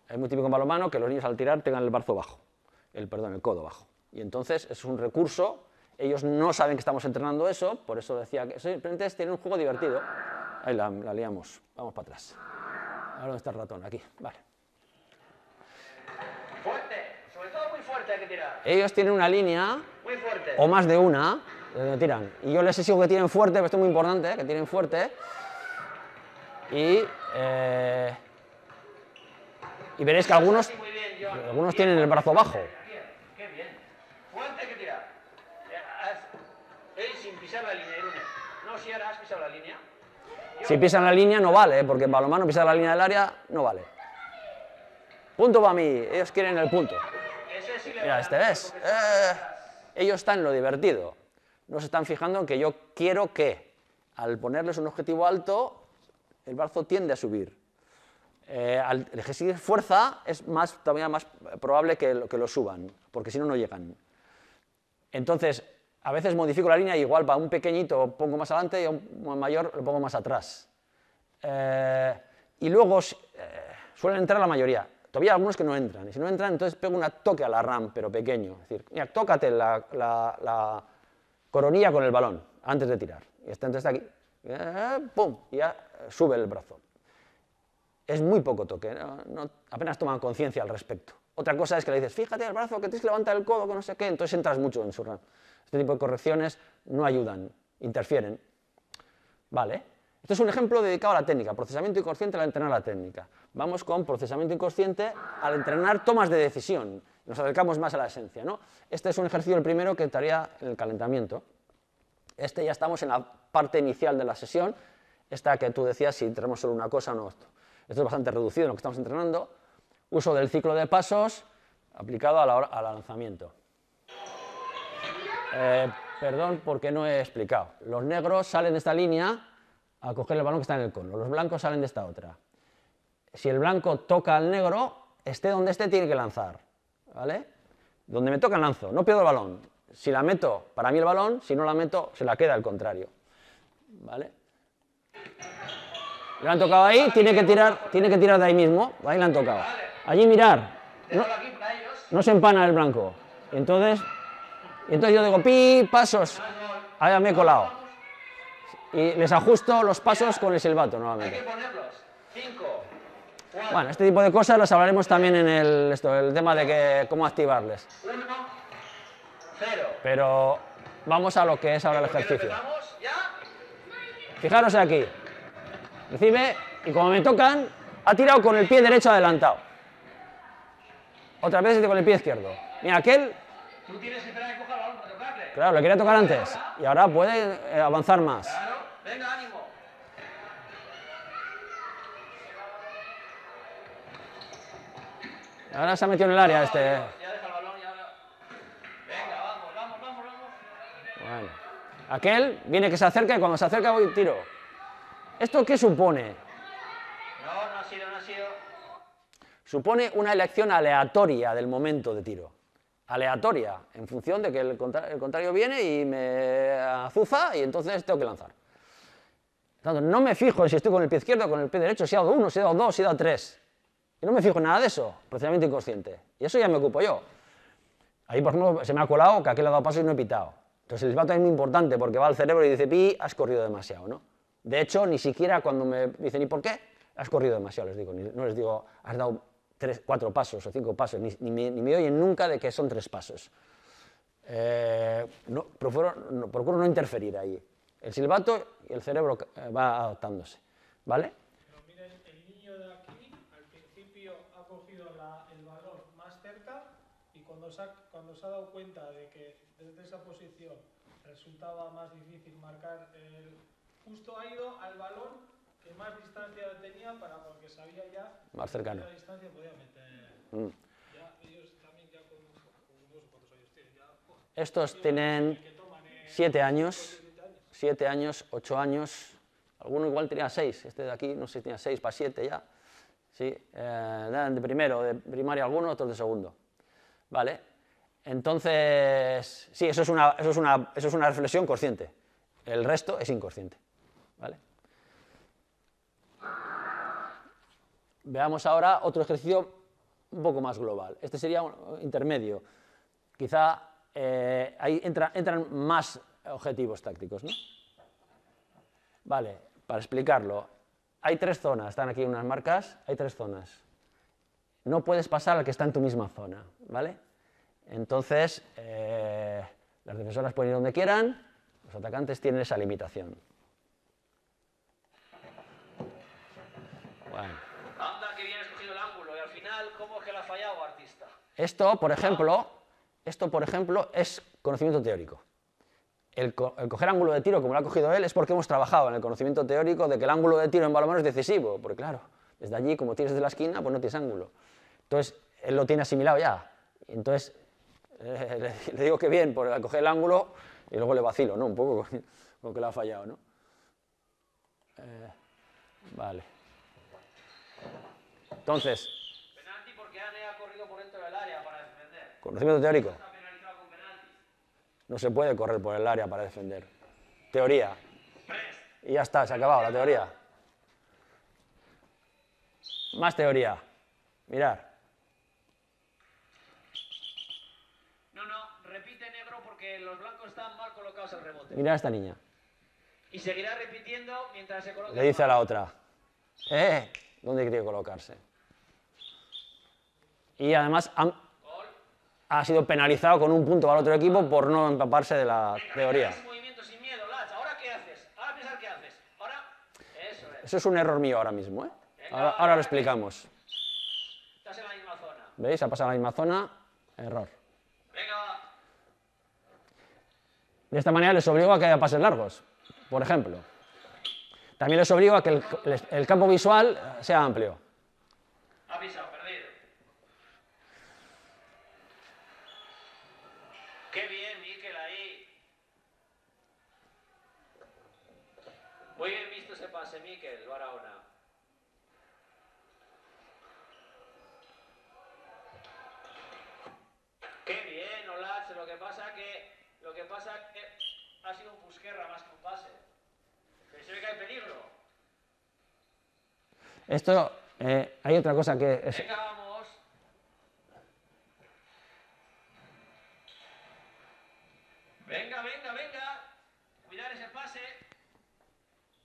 Es muy típico en balonmano que los niños al tirar tengan el brazo bajo, el codo bajo. Y entonces es un recurso, ellos no saben que estamos entrenando eso, por eso decía que simplemente es tener un juego divertido. Ahí la liamos, vamos para atrás. Ahora dónde está el ratón, aquí, vale. Fuerte, sobre todo muy fuerte hay que tirar. Ellos tienen una línea, Muy fuerte. o más de una, donde tiran. Y yo les exijo que tiren fuerte, pero esto es muy importante, que tiren fuerte. y veréis que algunos Muy bien, John. tienen el brazo bajo. Bien, qué bien. Fuerte hay que tirar. Sin pisar la línea, Irune. No, si ahora has pisado la línea. Si pisan la línea no vale, porque en balonmano pisar la línea del área no vale. Punto para mí, ellos quieren el punto. Ese sí le Mira, va este a dar, ves. porque está- Ellos están en lo divertido. No se están fijando en que yo quiero que, al ponerles un objetivo alto, el brazo tiende a subir. Al ejercer fuerza es todavía más probable que lo suban, porque si no, no llegan. Entonces, a veces modifico la línea y igual para un pequeñito pongo más adelante y a un mayor lo pongo más atrás. Y luego suelen entrar la mayoría. Todavía hay algunos que no entran. Y si no entran, entonces pego un toque a la RAM, pero pequeño. Es decir, mira, tócate la coronilla con el balón antes de tirar. Y entonces está aquí. ¡Pum! Y ya sube el brazo. Es muy poco toque, apenas toman conciencia al respecto. Otra cosa es que le dices, fíjate el brazo, que tienes que levantar el codo, que no sé qué, entonces entras mucho en su RAM. Este tipo de correcciones no ayudan, interfieren. Vale, esto es un ejemplo dedicado a la técnica, procesamiento inconsciente al entrenar la técnica. Vamos con procesamiento inconsciente al entrenar tomas de decisión. Nos acercamos más a la esencia, ¿no? Este es un ejercicio, el primero, que estaría en el calentamiento. Este ya estamos en la parte inicial de la sesión, esta que tú decías si tenemos solo una cosa o no esto. Esto es bastante reducido en lo que estamos entrenando. Uso del ciclo de pasos aplicado al lanzamiento. Perdón porque no he explicado. Los negros salen de esta línea a coger el balón que está en el cono. Los blancos salen de esta otra. Si el blanco toca al negro, esté donde esté, tiene que lanzar. ¿Vale? Donde me toca, lanzo. No pierdo el balón. Si la meto, para mí el balón. Si no la meto, se la queda al contrario. ¿Vale? Le han tocado ahí, tiene que tirar de ahí mismo. Ahí le han tocado. Allí mirar. No se empana el blanco. Entonces yo digo, pi, pasos. Ahí me he colado. Y les ajusto los pasos con el silbato Hay nuevamente. que ponerlos. 5, 4, Bueno, este tipo de cosas las hablaremos también en el tema de cómo activarles. 1, 0. Pero vamos a lo que es ahora el ejercicio. ¿Empezamos ya? Fijaros aquí. Recibe y como me tocan, ha tirado con el pie derecho adelantado. Otra vez con el pie izquierdo. Mira, aquel, Tú tienes que esperar a que coja el balón para tocarle. claro, le quería tocar antes. Y ahora puede avanzar más. Claro, venga, ánimo. Ahora se ha metido en el área este. Ya deja el balón y ahora. Venga, vamos. Bueno. Aquel viene que se acerca y cuando se acerca voy y tiro. ¿Esto qué supone? No ha sido. Supone una elección aleatoria del momento de tiro. Aleatoria, en función de que el contrario viene y me azuza y entonces tengo que lanzar. Tanto, no me fijo en si estoy con el pie izquierdo o con el pie derecho, si he dado 1, si he dado 2, si he dado 3. Y no me fijo en nada de eso, procesamiento inconsciente. Y eso ya me ocupo yo. Ahí, por ejemplo, se me ha colado que aquel le ha dado paso y no he pitado. Entonces el silbato es muy importante porque va al cerebro y dice, pi, has corrido demasiado, ¿no? De hecho, ni siquiera cuando me dicen, ¿y por qué? Has corrido demasiado, les digo. No les digo, has dado 4 pasos o 5 pasos, ni me oyen nunca de que son 3 pasos. Procuro no interferir ahí. El silbato y el cerebro va adaptándose, ¿vale? Pero miren, el niño de aquí al principio ha cogido el balón más cerca y cuando se ha dado cuenta de que desde esa posición resultaba más difícil marcar, justo ha ido al balón que más distancia tenía porque sabía ya Más cercano. que la distancia podía meter. Ya ellos también ya con no sé cuántos años tienen ya. Estos tienen 7 años, 7 años, 8 años, alguno igual tenía 6, este de aquí no sé si tenía 6 para 7 ya, sí, de primero, de primaria algunos, otros de segundo, ¿vale? Entonces, sí, eso es una reflexión consciente, el resto es inconsciente, ¿vale? Veamos ahora otro ejercicio un poco más global, este sería un intermedio, quizá ahí entran más objetivos tácticos, ¿no? Vale, para explicarlo, hay 3 zonas, están aquí unas marcas, hay 3 zonas. No puedes pasar al que está en tu misma zona, ¿vale? Entonces, las defensoras pueden ir donde quieran, los atacantes tienen esa limitación. fallado, artista. Esto, por ejemplo, es conocimiento teórico. El coger ángulo de tiro como lo ha cogido él es porque hemos trabajado en el conocimiento teórico de que el ángulo de tiro en balonmano es decisivo, porque claro, desde allí, como tienes desde la esquina, pues no tienes ángulo. Entonces, él lo tiene asimilado ya. Entonces, le digo que bien por coger el ángulo y luego le vacilo, ¿no? Un poco con que le ha fallado, ¿no? Vale. Entonces, Penalti porque Ane ha corrido por dentro del área para defender. conocimiento teórico. Está penalizado con penalti. No se puede correr por el área para defender. Teoría. Y ya está, se ha acabado la teoría. Más teoría. Mirar. No, repite negro porque los blancos están mal colocados el rebote. Mirar a esta niña. Y seguirá repitiendo mientras se coloque. Le dice a la otra. ¿Dónde quiere colocarse? Y además ha sido penalizado con un punto al otro equipo por no empaparse de la teoría. Ese movimiento sin miedo, Lach. ¿Ahora qué haces? Ahora pensar qué haces. Ahora, eso es. Eso es un error mío ahora mismo, ¿eh? Ahora lo explicamos. Estás en la misma zona. ¿Veis? Ha pasado a la misma zona. Error. Venga, va. De esta manera les obligo a que haya pases largos, por ejemplo. También les obligo a que el campo visual sea amplio. Ha pisado, perdido. Qué bien, Mikel, ahí. Muy bien visto ese pase, Mikel, Barahona. Qué bien, Olatz. Lo que pasa que ha sido un pusquerra más que un pase. Pero se ve que hay peligro. Esto, hay otra cosa que... Venga, vamos. Venga. Cuidar ese pase.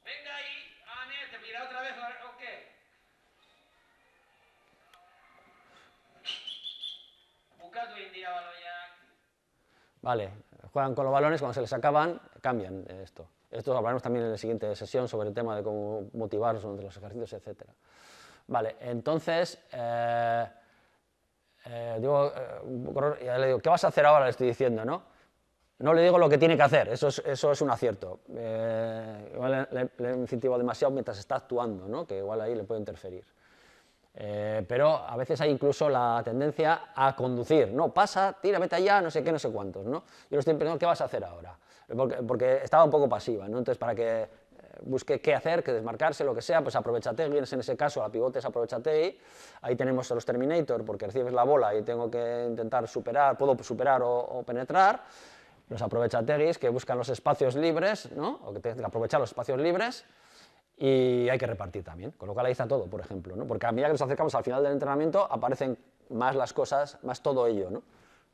Venga ahí. Ane, te pillará otra vez o qué. Bukatu India Baloyak. Vale, juegan con los balones, cuando se les acaban, cambian esto. Esto hablaremos también en la siguiente sesión sobre el tema de cómo motivarlos durante los ejercicios, etc. Vale, entonces, ya le digo, ¿qué vas a hacer ahora? Le estoy diciendo, ¿no? No le digo lo que tiene que hacer, eso es un acierto. Igual le incentivo demasiado mientras está actuando, ¿no? Que igual ahí le puede interferir. Pero a veces hay incluso la tendencia a conducir, no, pasa, tira, vete allá, no sé qué, no sé cuántos, ¿no? Yo le estoy preguntando, ¿qué vas a hacer ahora? Porque estaba un poco pasiva, ¿no? Entonces, para que busque qué hacer, que desmarcarse, lo que sea, pues aprovechategui, en ese caso la pivote es aprovechategui, ahí tenemos los Terminator, porque recibes la bola y tengo que intentar superar, puedo superar o penetrar, los aprovechateguis que buscan los espacios libres, ¿no? O que tienen que aprovechar los espacios libres, y hay que repartir también, con lo cual ahí está todo, por ejemplo, ¿no? Porque a medida que nos acercamos al final del entrenamiento aparecen más las cosas, más todo ello, ¿no?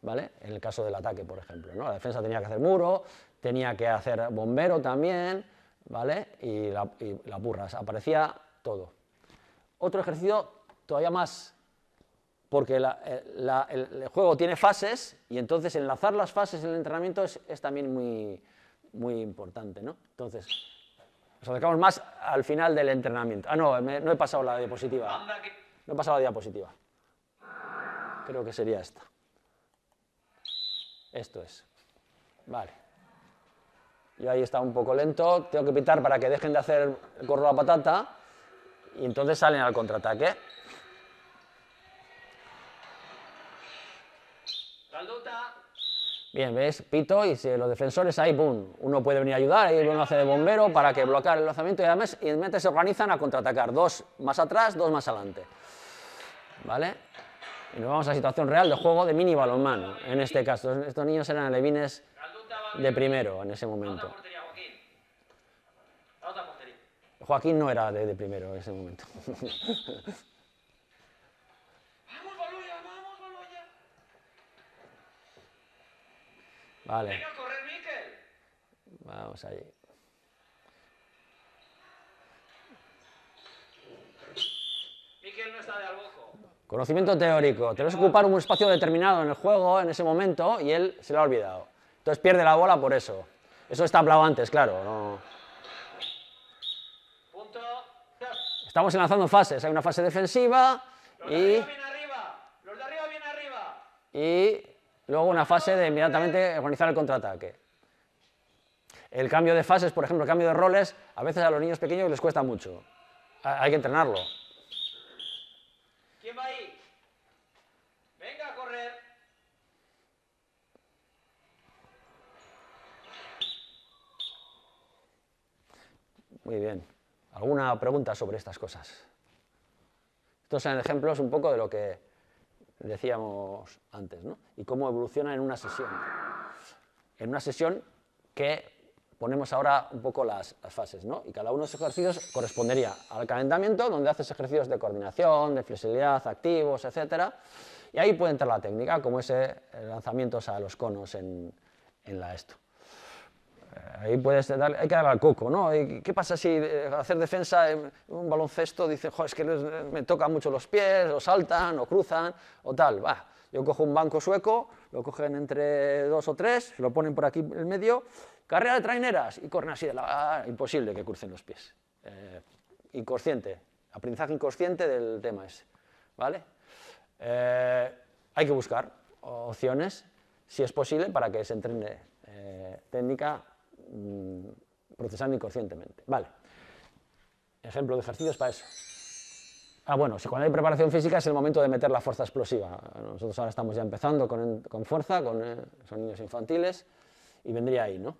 ¿Vale? En el caso del ataque, por ejemplo, ¿no? La defensa tenía que hacer muro, tenía que hacer bombero también, ¿vale? Y la burras, aparecía todo. Otro ejercicio todavía más, porque el juego tiene fases y entonces enlazar las fases en el entrenamiento es también muy importante, ¿no? Entonces, nos acercamos más al final del entrenamiento. Ah, no, no he pasado la diapositiva. No he pasado la diapositiva. Creo que sería esta. Esto es. Vale. Yo ahí está un poco lento. Tengo que pitar para que dejen de hacer el corro a la patata. Y entonces salen al contraataque. Bien, ¿ves? Pito y si los defensores ahí, ¡pum! Uno puede venir a ayudar, ahí uno hace de bombero para que bloquear el lanzamiento y además se organizan a contraatacar. Dos más atrás, dos más adelante. ¿Vale? Y nos vamos a la situación real de juego de mini balonmano. En este caso, estos niños eran alevines de primero en ese momento. Joaquín no era de primero en ese momento. Vale. Venga a correr, Mikel. Vamos ahí. Mikel no está de albojo. Conocimiento teórico. Tenemos que ocupar un espacio determinado en el juego, en ese momento, y él se lo ha olvidado. Entonces pierde la bola por eso. Eso está hablado antes, claro. No. Estamos enlazando fases. Hay una fase defensiva y... Los de y luego una fase de inmediatamente organizar el contraataque. El cambio de fases, por ejemplo, el cambio de roles, a veces a los niños pequeños les cuesta mucho. Hay que entrenarlo. ¿Quién va ahí? Venga a correr. Muy bien. ¿Alguna pregunta sobre estas cosas? Estos son ejemplos un poco de lo que decíamos antes, ¿no? Y cómo evoluciona en una sesión. En una sesión que ponemos ahora un poco las fases, ¿no? Y cada uno de esos ejercicios correspondería al calentamiento, donde haces ejercicios de coordinación, de flexibilidad, activos, etc. Y ahí puede entrar la técnica, como ese lanzamientos a los conos en la esto. Ahí puedes darle, hay que darle al coco, ¿no? ¿Y qué pasa si hacer defensa en un baloncesto dice, es que me tocan mucho los pies, o saltan, o cruzan, o tal? Bah, yo cojo un banco sueco, lo cogen entre 2 o 3, se lo ponen por aquí en medio, carrera de traineras, y corren así de la... imposible que crucen los pies. Inconsciente, aprendizaje inconsciente del tema ese, ¿vale? Hay que buscar opciones, si es posible, para que se entrene técnica procesando inconscientemente. Vale. Ejemplo de ejercicios para eso. Bueno, si cuando hay preparación física es el momento de meter la fuerza explosiva. Nosotros ahora estamos ya empezando con fuerza, son niños infantiles, y vendría ahí, ¿no?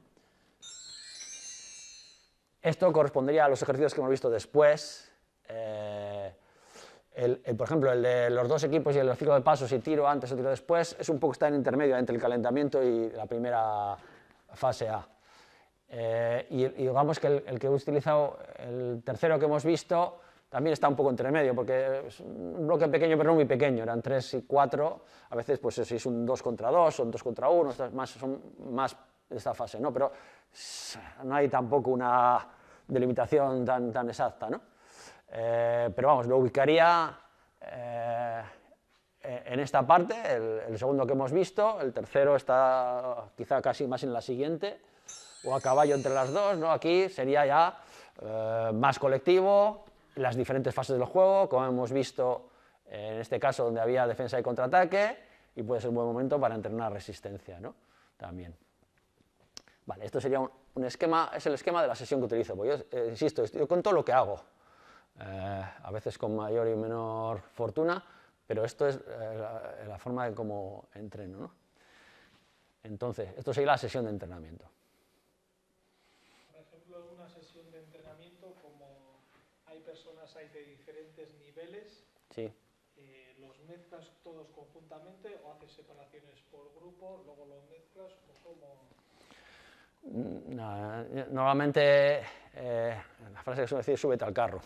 Esto correspondería a los ejercicios que hemos visto después. Por ejemplo, el de los 2 equipos y el ciclo de pasos y tiro antes o tiro después, es un poco está en intermedio entre el calentamiento y la primera fase A. Y digamos que el que he utilizado, el tercero que hemos visto, también está un poco entre medio, porque es un bloque pequeño, pero no muy pequeño, eran 3 y 4, a veces pues es un 2 contra 2, o un 2 contra 1, son más de esta fase, ¿no? Pero no hay tampoco una delimitación tan exacta, ¿no? Pero vamos, lo ubicaría en esta parte, el segundo que hemos visto, el tercero está quizá casi más en la siguiente, o a caballo entre las dos, ¿no? Aquí sería ya más colectivo, las diferentes fases del juego, como hemos visto en este caso donde había defensa y contraataque, y puede ser un buen momento para entrenar resistencia, ¿no? También. Vale, esto sería un esquema, es el esquema de la sesión que utilizo, pues yo insisto, yo cuento lo que hago, a veces con mayor y menor fortuna, pero esto es la forma de cómo entreno, ¿no? Entonces, esto sería la sesión de entrenamiento. Por ejemplo, en una sesión de entrenamiento, como hay personas hay de diferentes niveles, Sí. ¿los mezclas todos conjuntamente o haces separaciones por grupo, luego los mezclas o cómo? No, normalmente, la frase que suelo decir, súbete al carro.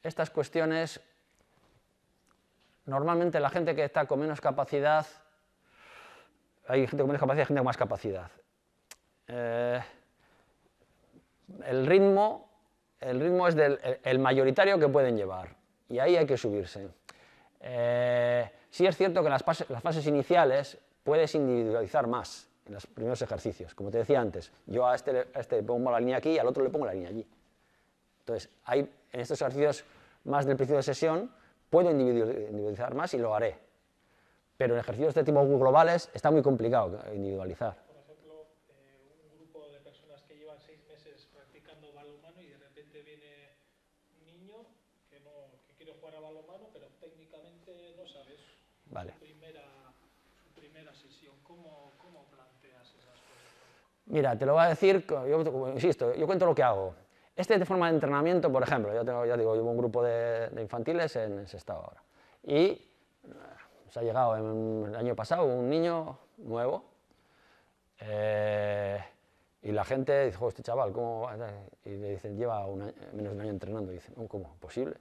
Estas cuestiones, normalmente la gente que está con menos capacidad, hay gente con menos capacidad y gente con más capacidad. El ritmo es el mayoritario que pueden llevar, y ahí hay que subirse. Sí es cierto que en las fases iniciales puedes individualizar más en los primeros ejercicios. Como te decía antes, yo a este le pongo la línea aquí y al otro le pongo la línea allí. Entonces, en estos ejercicios más del principio de sesión puedo individualizar más y lo haré. Pero en ejercicios de tipo globales está muy complicado individualizar. Por ejemplo, un grupo de personas que llevan 6 meses practicando balonmano y de repente viene un niño que quiere jugar a balonmano, pero técnicamente no sabe eso. Vale. Su primera sesión, ¿cómo planteas esas cosas? Mira, te lo voy a decir, yo insisto, yo cuento lo que hago. De forma de entrenamiento, por ejemplo, ya digo, llevo un grupo de infantiles en Sestao ahora. Y se ha llegado el año pasado un niño nuevo y la gente dice, este chaval, ¿cómo va? Y le dicen, lleva menos de un año entrenando. Y dicen, ¿cómo? ¿Posible?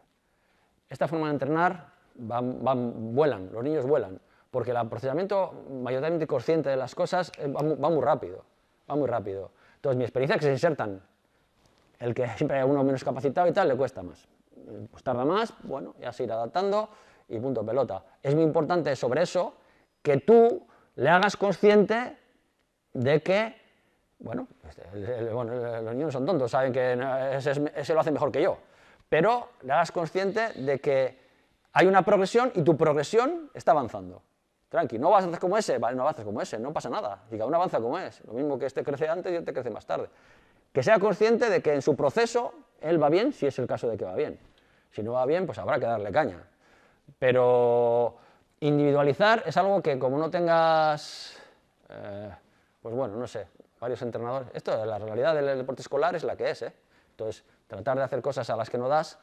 Esta forma de entrenar vuelan, los niños vuelan, porque el procesamiento mayoritariamente consciente de las cosas va muy rápido, Entonces, mi experiencia es que se insertan. El que siempre hay uno menos capacitado y tal, le cuesta más. Pues tarda más, bueno, ya se irá adaptando y punto pelota. Es muy importante sobre eso que tú le hagas consciente de que, bueno, los niños son tontos, saben que ese lo hace mejor que yo, pero le hagas consciente de que hay una progresión y tu progresión está avanzando. Tranqui, no avanzas como ese, vale, no avanzas como ese, no pasa nada. Y cada uno avanza como es. Lo mismo que este crece antes y este crece más tarde. Que sea consciente de que en su proceso él va bien, si es el caso de que va bien. Si no va bien, pues habrá que darle caña. Pero individualizar es algo que como no tengas, pues bueno, no sé, varios entrenadores. Esto, la realidad del deporte escolar es la que es, ¿eh? Entonces, tratar de hacer cosas a las que no das.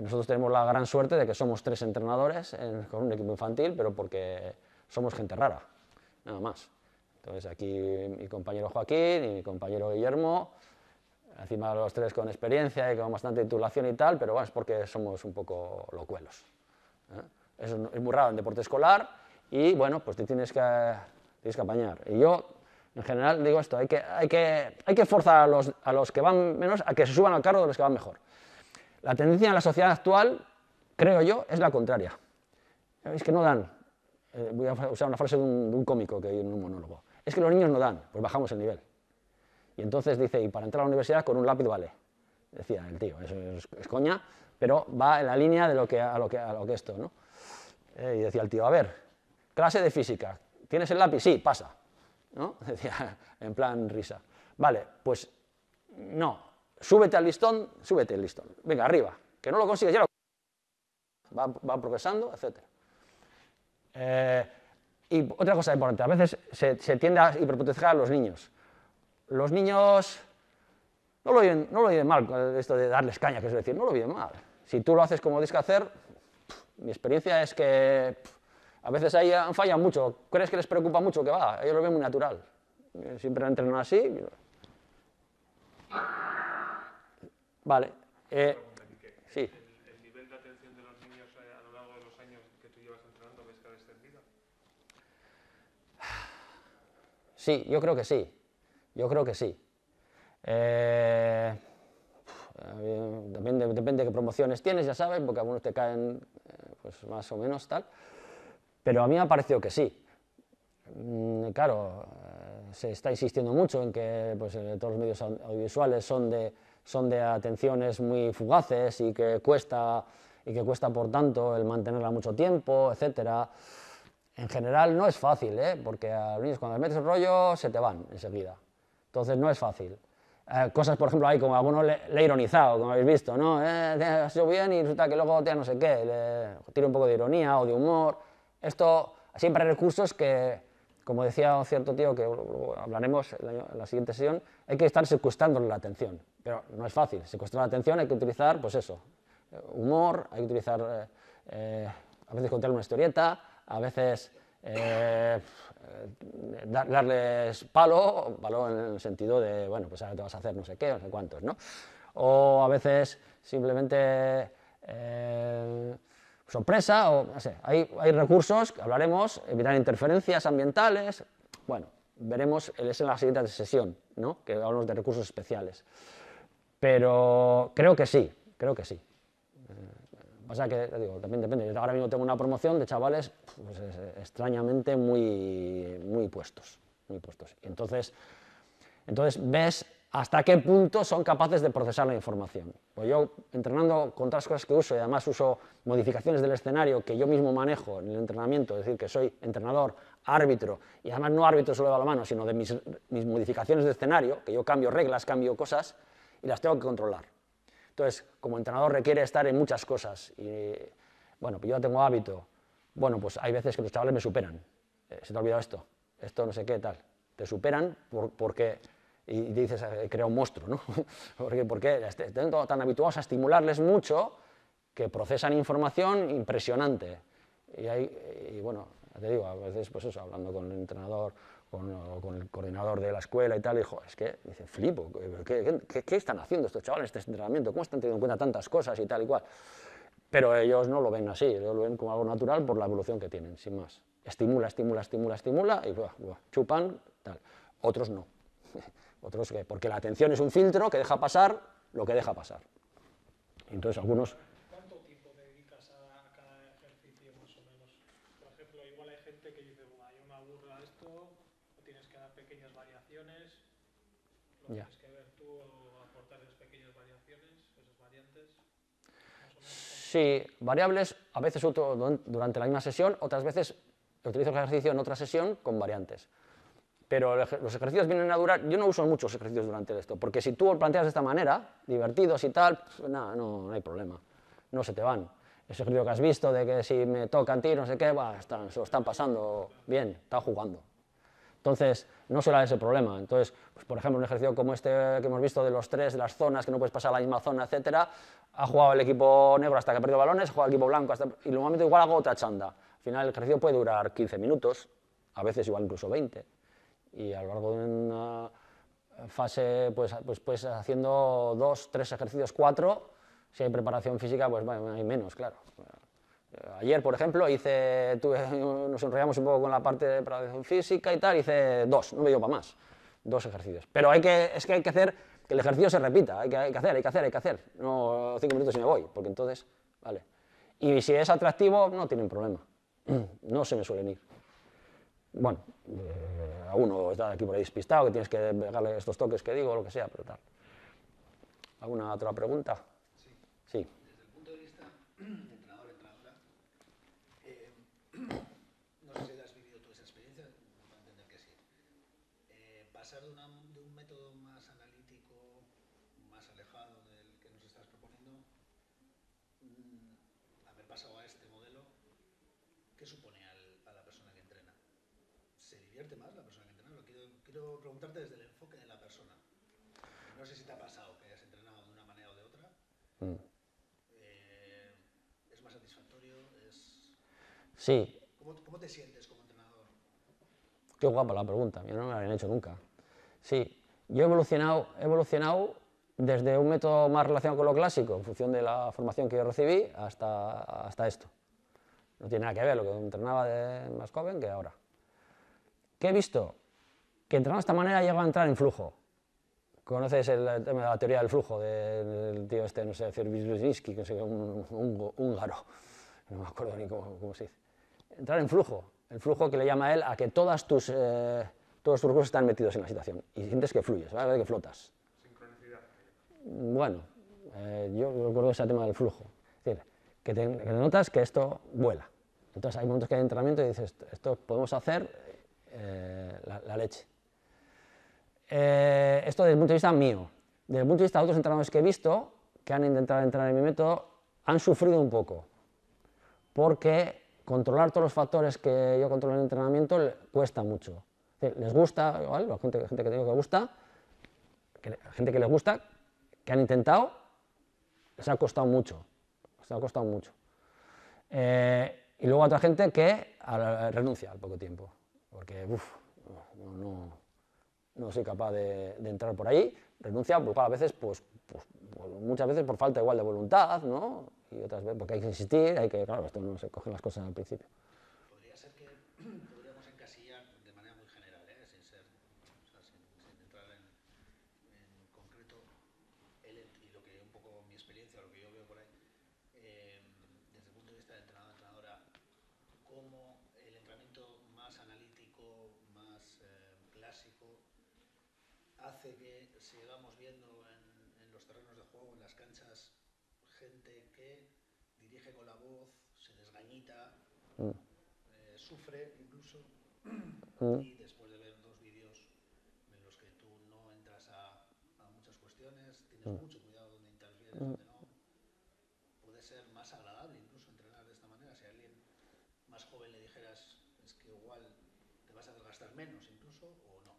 Nosotros tenemos la gran suerte de que somos 3 entrenadores con un equipo infantil, pero porque somos gente rara, nada más. Entonces aquí mi compañero Joaquín y mi compañero Guillermo, encima los 3 con experiencia y con bastante titulación y tal, pero bueno, es porque somos un poco locuelos. Eso es muy raro en deporte escolar y bueno, pues te tienes que apañar. Y yo, en general, digo esto, hay que forzar a los que van menos a que se suban al carro de los que van mejor. La tendencia en la sociedad actual, creo yo, es la contraria. Es que no dan. Voy a usar una frase de un cómico que hay en un monólogo. Es que los niños no dan, pues bajamos el nivel. Y entonces dice, y para entrar a la universidad con un lápiz vale. Decía el tío, eso es coña, pero va en la línea de a lo que esto, ¿no? Y decía el tío, a ver, clase de física, ¿tienes el lápiz? Sí, pasa. ¿No? Decía, en plan risa. Vale, pues no, súbete al listón, venga, arriba, que no lo consigues, ya lo va progresando, etc. Y otra cosa importante, a veces se tiende a hiperproteger a los niños. Los niños no lo viven mal, esto de darles caña, que es decir, no lo viven mal. Si tú lo haces como tienes que hacer, mi experiencia es que a veces ahí han fallado mucho. ¿Crees que les preocupa mucho? Que va, ellos lo ven muy natural. Siempre entrenan así. Vale. Sí. ¿El nivel de atención de los niños a lo largo de los años que tú llevas entrenando ves que ha descendido? Sí, yo creo que sí. Depende de qué promociones tienes, ya sabes, porque algunos te caen pues más o menos tal. Pero a mí me ha parecido que sí. Claro, se está insistiendo mucho en que pues, todos los medios audiovisuales son de atenciones muy fugaces y que cuesta por tanto el mantenerla mucho tiempo, etcétera. En general no es fácil, porque a los niños cuando les metes el rollo se te van enseguida. Entonces no es fácil. Cosas, por ejemplo, hay como algunos le he ironizado, como habéis visto, ¿no? Ha sido bien y resulta que luego te no sé qué, le tira un poco de ironía o de humor. Esto, siempre hay recursos que, como decía un cierto tío, que hablaremos en la siguiente sesión, hay que estar secuestrándole la atención, pero no es fácil. Secuestrar la atención hay que utilizar, pues eso, humor, hay que utilizar, a veces contarle una historieta, a veces darles palo en el sentido de, bueno, pues ahora te vas a hacer no sé qué, no sé cuántos, ¿no? O a veces simplemente sorpresa, o no sé, hay recursos que hablaremos, evitar interferencias ambientales, bueno, veremos en la siguiente sesión, ¿no? Que hablamos de recursos especiales. Pero creo que sí. Pasa que, digo, también depende. Yo ahora mismo tengo una promoción de chavales pues, extrañamente muy puestos. Y entonces ves hasta qué punto son capaces de procesar la información. Pues yo, entrenando con otras cosas que uso, y además uso modificaciones del escenario que yo mismo manejo en el entrenamiento, es decir, que soy entrenador, árbitro, y además no árbitro solo de la mano, sino de mis modificaciones de escenario, que yo cambio reglas, cambio cosas, y las tengo que controlar. Entonces, como entrenador requiere estar en muchas cosas. Y, bueno, pues yo tengo hábito. Bueno, pues hay veces que los chavales me superan. Se te ha olvidado esto no sé qué, tal. Te superan porque, y dices, crea un monstruo, ¿no? porque están tan habituados a estimularles mucho que procesan información impresionante. Y bueno, te digo, a veces, pues eso, hablando con el entrenador, con el coordinador de la escuela y tal, y dijo, es que, dice, flipo, ¿qué están haciendo estos chavales en este entrenamiento? ¿Cómo están teniendo en cuenta tantas cosas y tal y cual? Pero ellos no lo ven así, ellos lo ven como algo natural por la evolución que tienen, sin más. Estimula y chupan, tal. Otros no. Otros que, porque la atención es un filtro que deja pasar lo que deja pasar. Entonces algunos... ¿Cuánto tiempo dedicas a cada ejercicio más o menos? Por ejemplo, igual hay gente que dice, bueno, yo me aburro a esto, o tienes que dar pequeñas variaciones, lo tienes que ver tú o aportar esas pequeñas variaciones, esas variantes. Sí, variables a veces durante la misma sesión, otras veces utilizo el ejercicio en otra sesión con variantes. Pero los ejercicios vienen a durar, yo no uso muchos ejercicios durante esto, porque si tú lo planteas de esta manera, divertidos y tal, pues nada, no hay problema, no se te van. Ese ejercicio que has visto de que si me tocan ti, no sé qué, se lo están pasando bien, están jugando. Entonces, no suele haber ese problema. Entonces, pues, por ejemplo, un ejercicio como este que hemos visto de los 3, de las zonas, que no puedes pasar a la misma zona, etcétera, ha jugado el equipo negro hasta que ha perdido balones, juega el equipo blanco y normalmente igual hago otra chanda. Al final el ejercicio puede durar 15 minutos, a veces igual incluso 20, y a lo largo de una fase, pues haciendo 2, 3 ejercicios, 4, si hay preparación física, pues bueno, hay menos, claro. Ayer, por ejemplo, nos enrollamos un poco con la parte de preparación física y tal, hice 2, no me dio para más, 2 ejercicios. Pero es que hay que hacer que el ejercicio se repita, hay que hacer, no 5 minutos y me voy, porque entonces, vale. Y si es atractivo, no tienen problema, no se me suelen ir. Bueno, a uno está aquí por ahí despistado, que tienes que pegarle estos toques que digo, o lo que sea, pero tal. ¿Alguna otra pregunta? Sí. Desde el punto de vista entrenador-entrenadora, no sé si has vivido tú esa experiencia, va a entender que sí. Pasar de un método más analítico, más alejado del que nos estás proponiendo, haber pasado a este modelo, ¿qué supone a la persona que entrena? ¿Se divierte más la persona que entrena? Quiero preguntarte desde el enfoque de la persona. No sé si te ha pasado que hayas entrenado de una manera o de otra. ¿Es más satisfactorio? Sí. ¿Cómo te sientes como entrenador? Qué guapa la pregunta, yo no me la habían hecho nunca. Sí, yo he evolucionado desde un método más relacionado con lo clásico, en función de la formación que yo recibí, hasta esto. No tiene nada que ver lo que entrenaba de más joven que ahora. ¿Qué he visto? Que entrenando de esta manera llego a entrar en flujo. ¿Conoces el tema de la teoría del flujo del tío este, no sé, Brzezinski, que es un húngaro? No me acuerdo ni cómo se dice. Entrar en flujo. El flujo que le llama a él a que todos tus recursos están metidos en la situación y sientes que fluyes, ¿vale? Que flotas. Sincronicidad. Bueno, yo recuerdo ese tema del flujo. Es decir, que te notas que esto vuela. Entonces hay momentos que hay entrenamiento y dices, esto podemos hacer la leche. Esto desde el punto de vista mío. Desde el punto de vista de otros entrenadores que he visto, que han intentado entrenar en mi método, han sufrido un poco. Porque controlar todos los factores que yo controlo en el entrenamiento cuesta mucho. Les gusta, ¿vale? La gente que tengo que gusta, gente que les gusta, que han intentado, les ha costado mucho. Y luego otra gente que renuncia al poco tiempo, porque no soy capaz de entrar por ahí, renuncia, a veces, muchas veces por falta igual de voluntad, ¿no? Y otras veces porque hay que insistir, claro, esto no se cogen las cosas al principio. Podría ser que podríamos encasillar de manera muy general, sin entrar en concreto, y lo que un poco mi experiencia, lo que yo veo por ahí, desde el punto de vista del entrenador-entrenadora, cómo el entrenamiento más analítico, más clásico, hace que sigamos viendo en los terrenos de juego, en las canchas, gente que dirige con la voz, se desgañita, sufre incluso, y después de ver 2 vídeos en los que tú no entras a muchas cuestiones, tienes mucho cuidado donde interfieres, donde no, puede ser más agradable incluso entrenar de esta manera. Si a alguien más joven le dijeras, es que igual te vas a desgastar menos incluso, o no.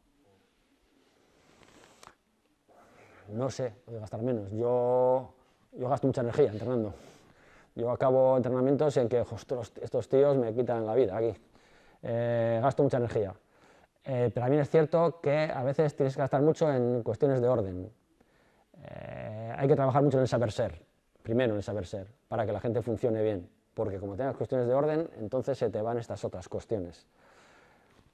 No sé, voy a gastar menos. Yo gasto mucha energía entrenando. Yo acabo entrenamientos en que estos tíos me quitan la vida aquí. Gasto mucha energía. Pero también es cierto que a veces tienes que gastar mucho en cuestiones de orden. Hay que trabajar mucho en el saber ser, primero en el saber ser, para que la gente funcione bien. Porque como tengas cuestiones de orden, entonces se te van estas otras cuestiones.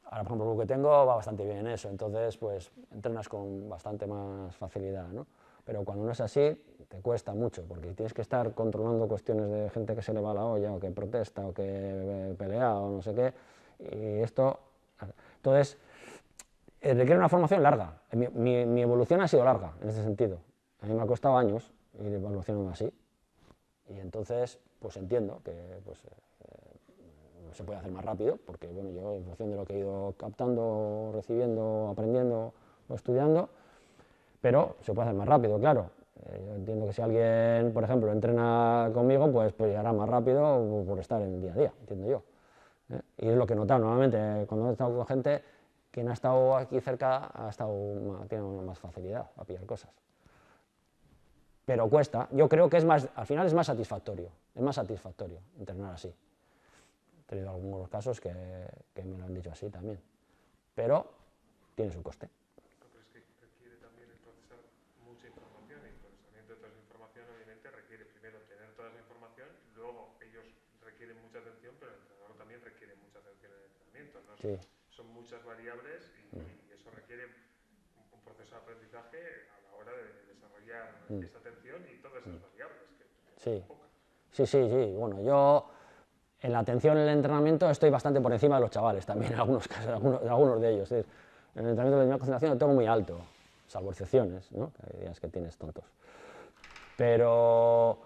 Ahora, por ejemplo, lo que tengo va bastante bien en eso, entonces pues entrenas con bastante más facilidad, ¿no? Pero cuando no es así, te cuesta mucho, porque tienes que estar controlando cuestiones de gente que se le va la olla, o que protesta, o que pelea, o no sé qué, y esto... Entonces, requiere una formación larga. Mi evolución ha sido larga, en ese sentido. A mí me ha costado años ir evolucionando así. Y entonces, pues entiendo que pues, se puede hacer más rápido, porque bueno, yo en función de lo que he ido captando, recibiendo, aprendiendo o estudiando, pero se puede hacer más rápido, claro. Yo entiendo que si alguien, por ejemplo, entrena conmigo, pues hará más rápido por estar en el día a día, entiendo yo. Y es lo que he notado normalmente, cuando he estado con gente, quien ha estado aquí cerca tiene más facilidad a pillar cosas. Pero cuesta, yo creo que al final es más satisfactorio entrenar así. He tenido algunos casos que me lo han dicho así también, pero tiene su coste. ¿No crees que requiere también el procesar mucha información? Y el procesamiento de toda esa información obviamente requiere primero tener toda esa información, luego ellos requieren mucha atención, pero el entrenador también requiere mucha atención en el entrenamiento, ¿no? Sí. Son muchas variables y eso requiere un proceso de aprendizaje a la hora de desarrollar esa atención y todas esas variables, que Sí. son pocas. Sí. Bueno, yo en la atención en el entrenamiento estoy bastante por encima de los chavales también, en algunos casos, algunos de ellos. En el entrenamiento de mi concentración lo tengo muy alto, salvo excepciones, ¿no? Hay días que tienes tontos. Pero...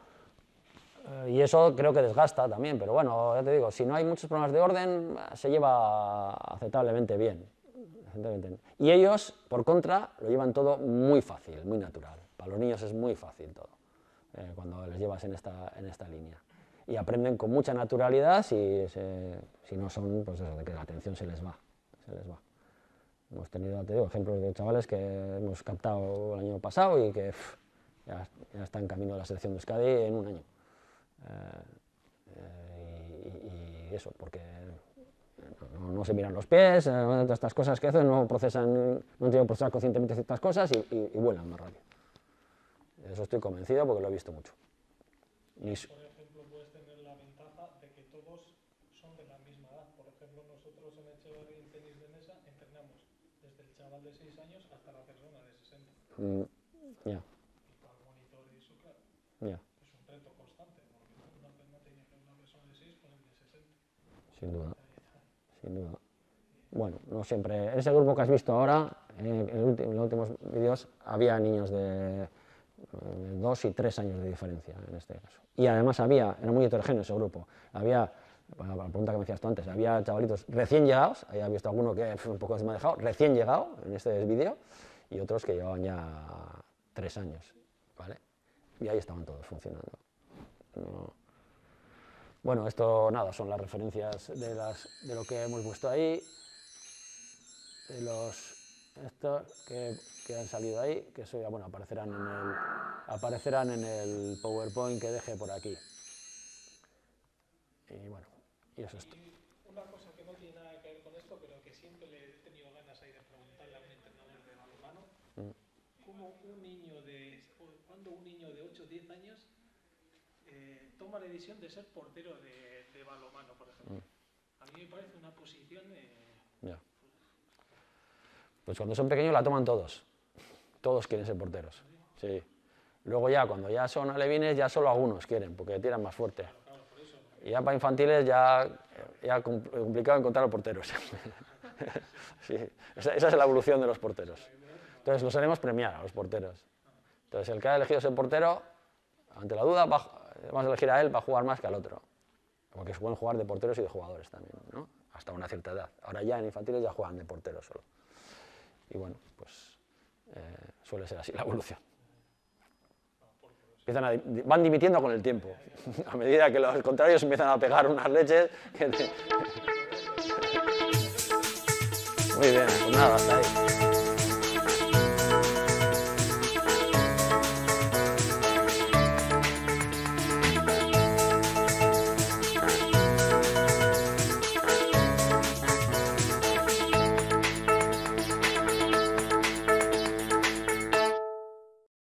y eso creo que desgasta también, pero bueno, ya te digo, si no hay muchos problemas de orden, se lleva aceptablemente bien. Y ellos, por contra, lo llevan todo muy fácil, muy natural. Para los niños es muy fácil todo, cuando les llevas en esta línea. Y aprenden con mucha naturalidad si no son, pues eso, de que la atención se les va. Hemos tenido, te digo, ejemplos de chavales que hemos captado el año pasado y que ya están en camino de la selección de Euskadi en un año. Y eso, porque no se miran los pies, todas estas cosas que hacen, no han tenido que procesar conscientemente ciertas cosas y vuelan más rápido. De eso estoy convencido porque lo he visto mucho. Por ejemplo, puedes tener la ventaja de que todos son de la misma edad. Por ejemplo, nosotros en Echevarri en tenis de mesa entrenamos desde el chaval de 6 años hasta la persona de 60. Ya. Y para el monitor y eso, claro, Ya. es un reto constante, porque no tiene que una persona de 6 con el de 60. Sin duda. Bueno, no siempre. En ese grupo que has visto ahora, en los últimos vídeos, había niños de 2 y 3 años de diferencia en este caso. Y además era muy heterogéneo ese grupo. Había, para la pregunta que me hacías tú antes, había chavalitos recién llegados, había visto alguno que fue un poco desmadejado, recién llegado en este vídeo, y otros que llevaban ya 3 años, ¿vale? Y ahí estaban todos funcionando. Bueno, esto nada, son las referencias de lo que hemos puesto ahí, de estos que han salido ahí, que eso ya, bueno, aparecerán en el PowerPoint que deje por aquí. Y bueno, y eso es todo. Y una cosa que no tiene nada que ver con esto, pero que siempre le he tenido ganas ahí de preguntarle a un entrenador de balonmano, cuando un niño de 8 o 10 años toma la decisión de ser portero de balonmano, por ejemplo. A mí me parece una posición... Ya. Pues cuando son pequeños la toman todos. Todos quieren ser porteros. Sí. Luego ya, cuando ya son alevines, ya solo algunos quieren, porque tiran más fuerte. Y ya para infantiles ya complicado encontrar los porteros. Sí. Esa es la evolución de los porteros. Entonces los haremos premiar a los porteros. Entonces el que ha elegido ser portero, ante la duda, vamos a elegir a él para jugar más que al otro. Porque se pueden jugar de porteros y de jugadores también, ¿no? Hasta una cierta edad. Ahora ya en infantiles ya juegan de porteros solo. Y bueno, pues suele ser así la evolución. Van dimitiendo con el tiempo, a medida que los contrarios empiezan a pegar unas leches. Muy bien, pues nada, hasta ahí.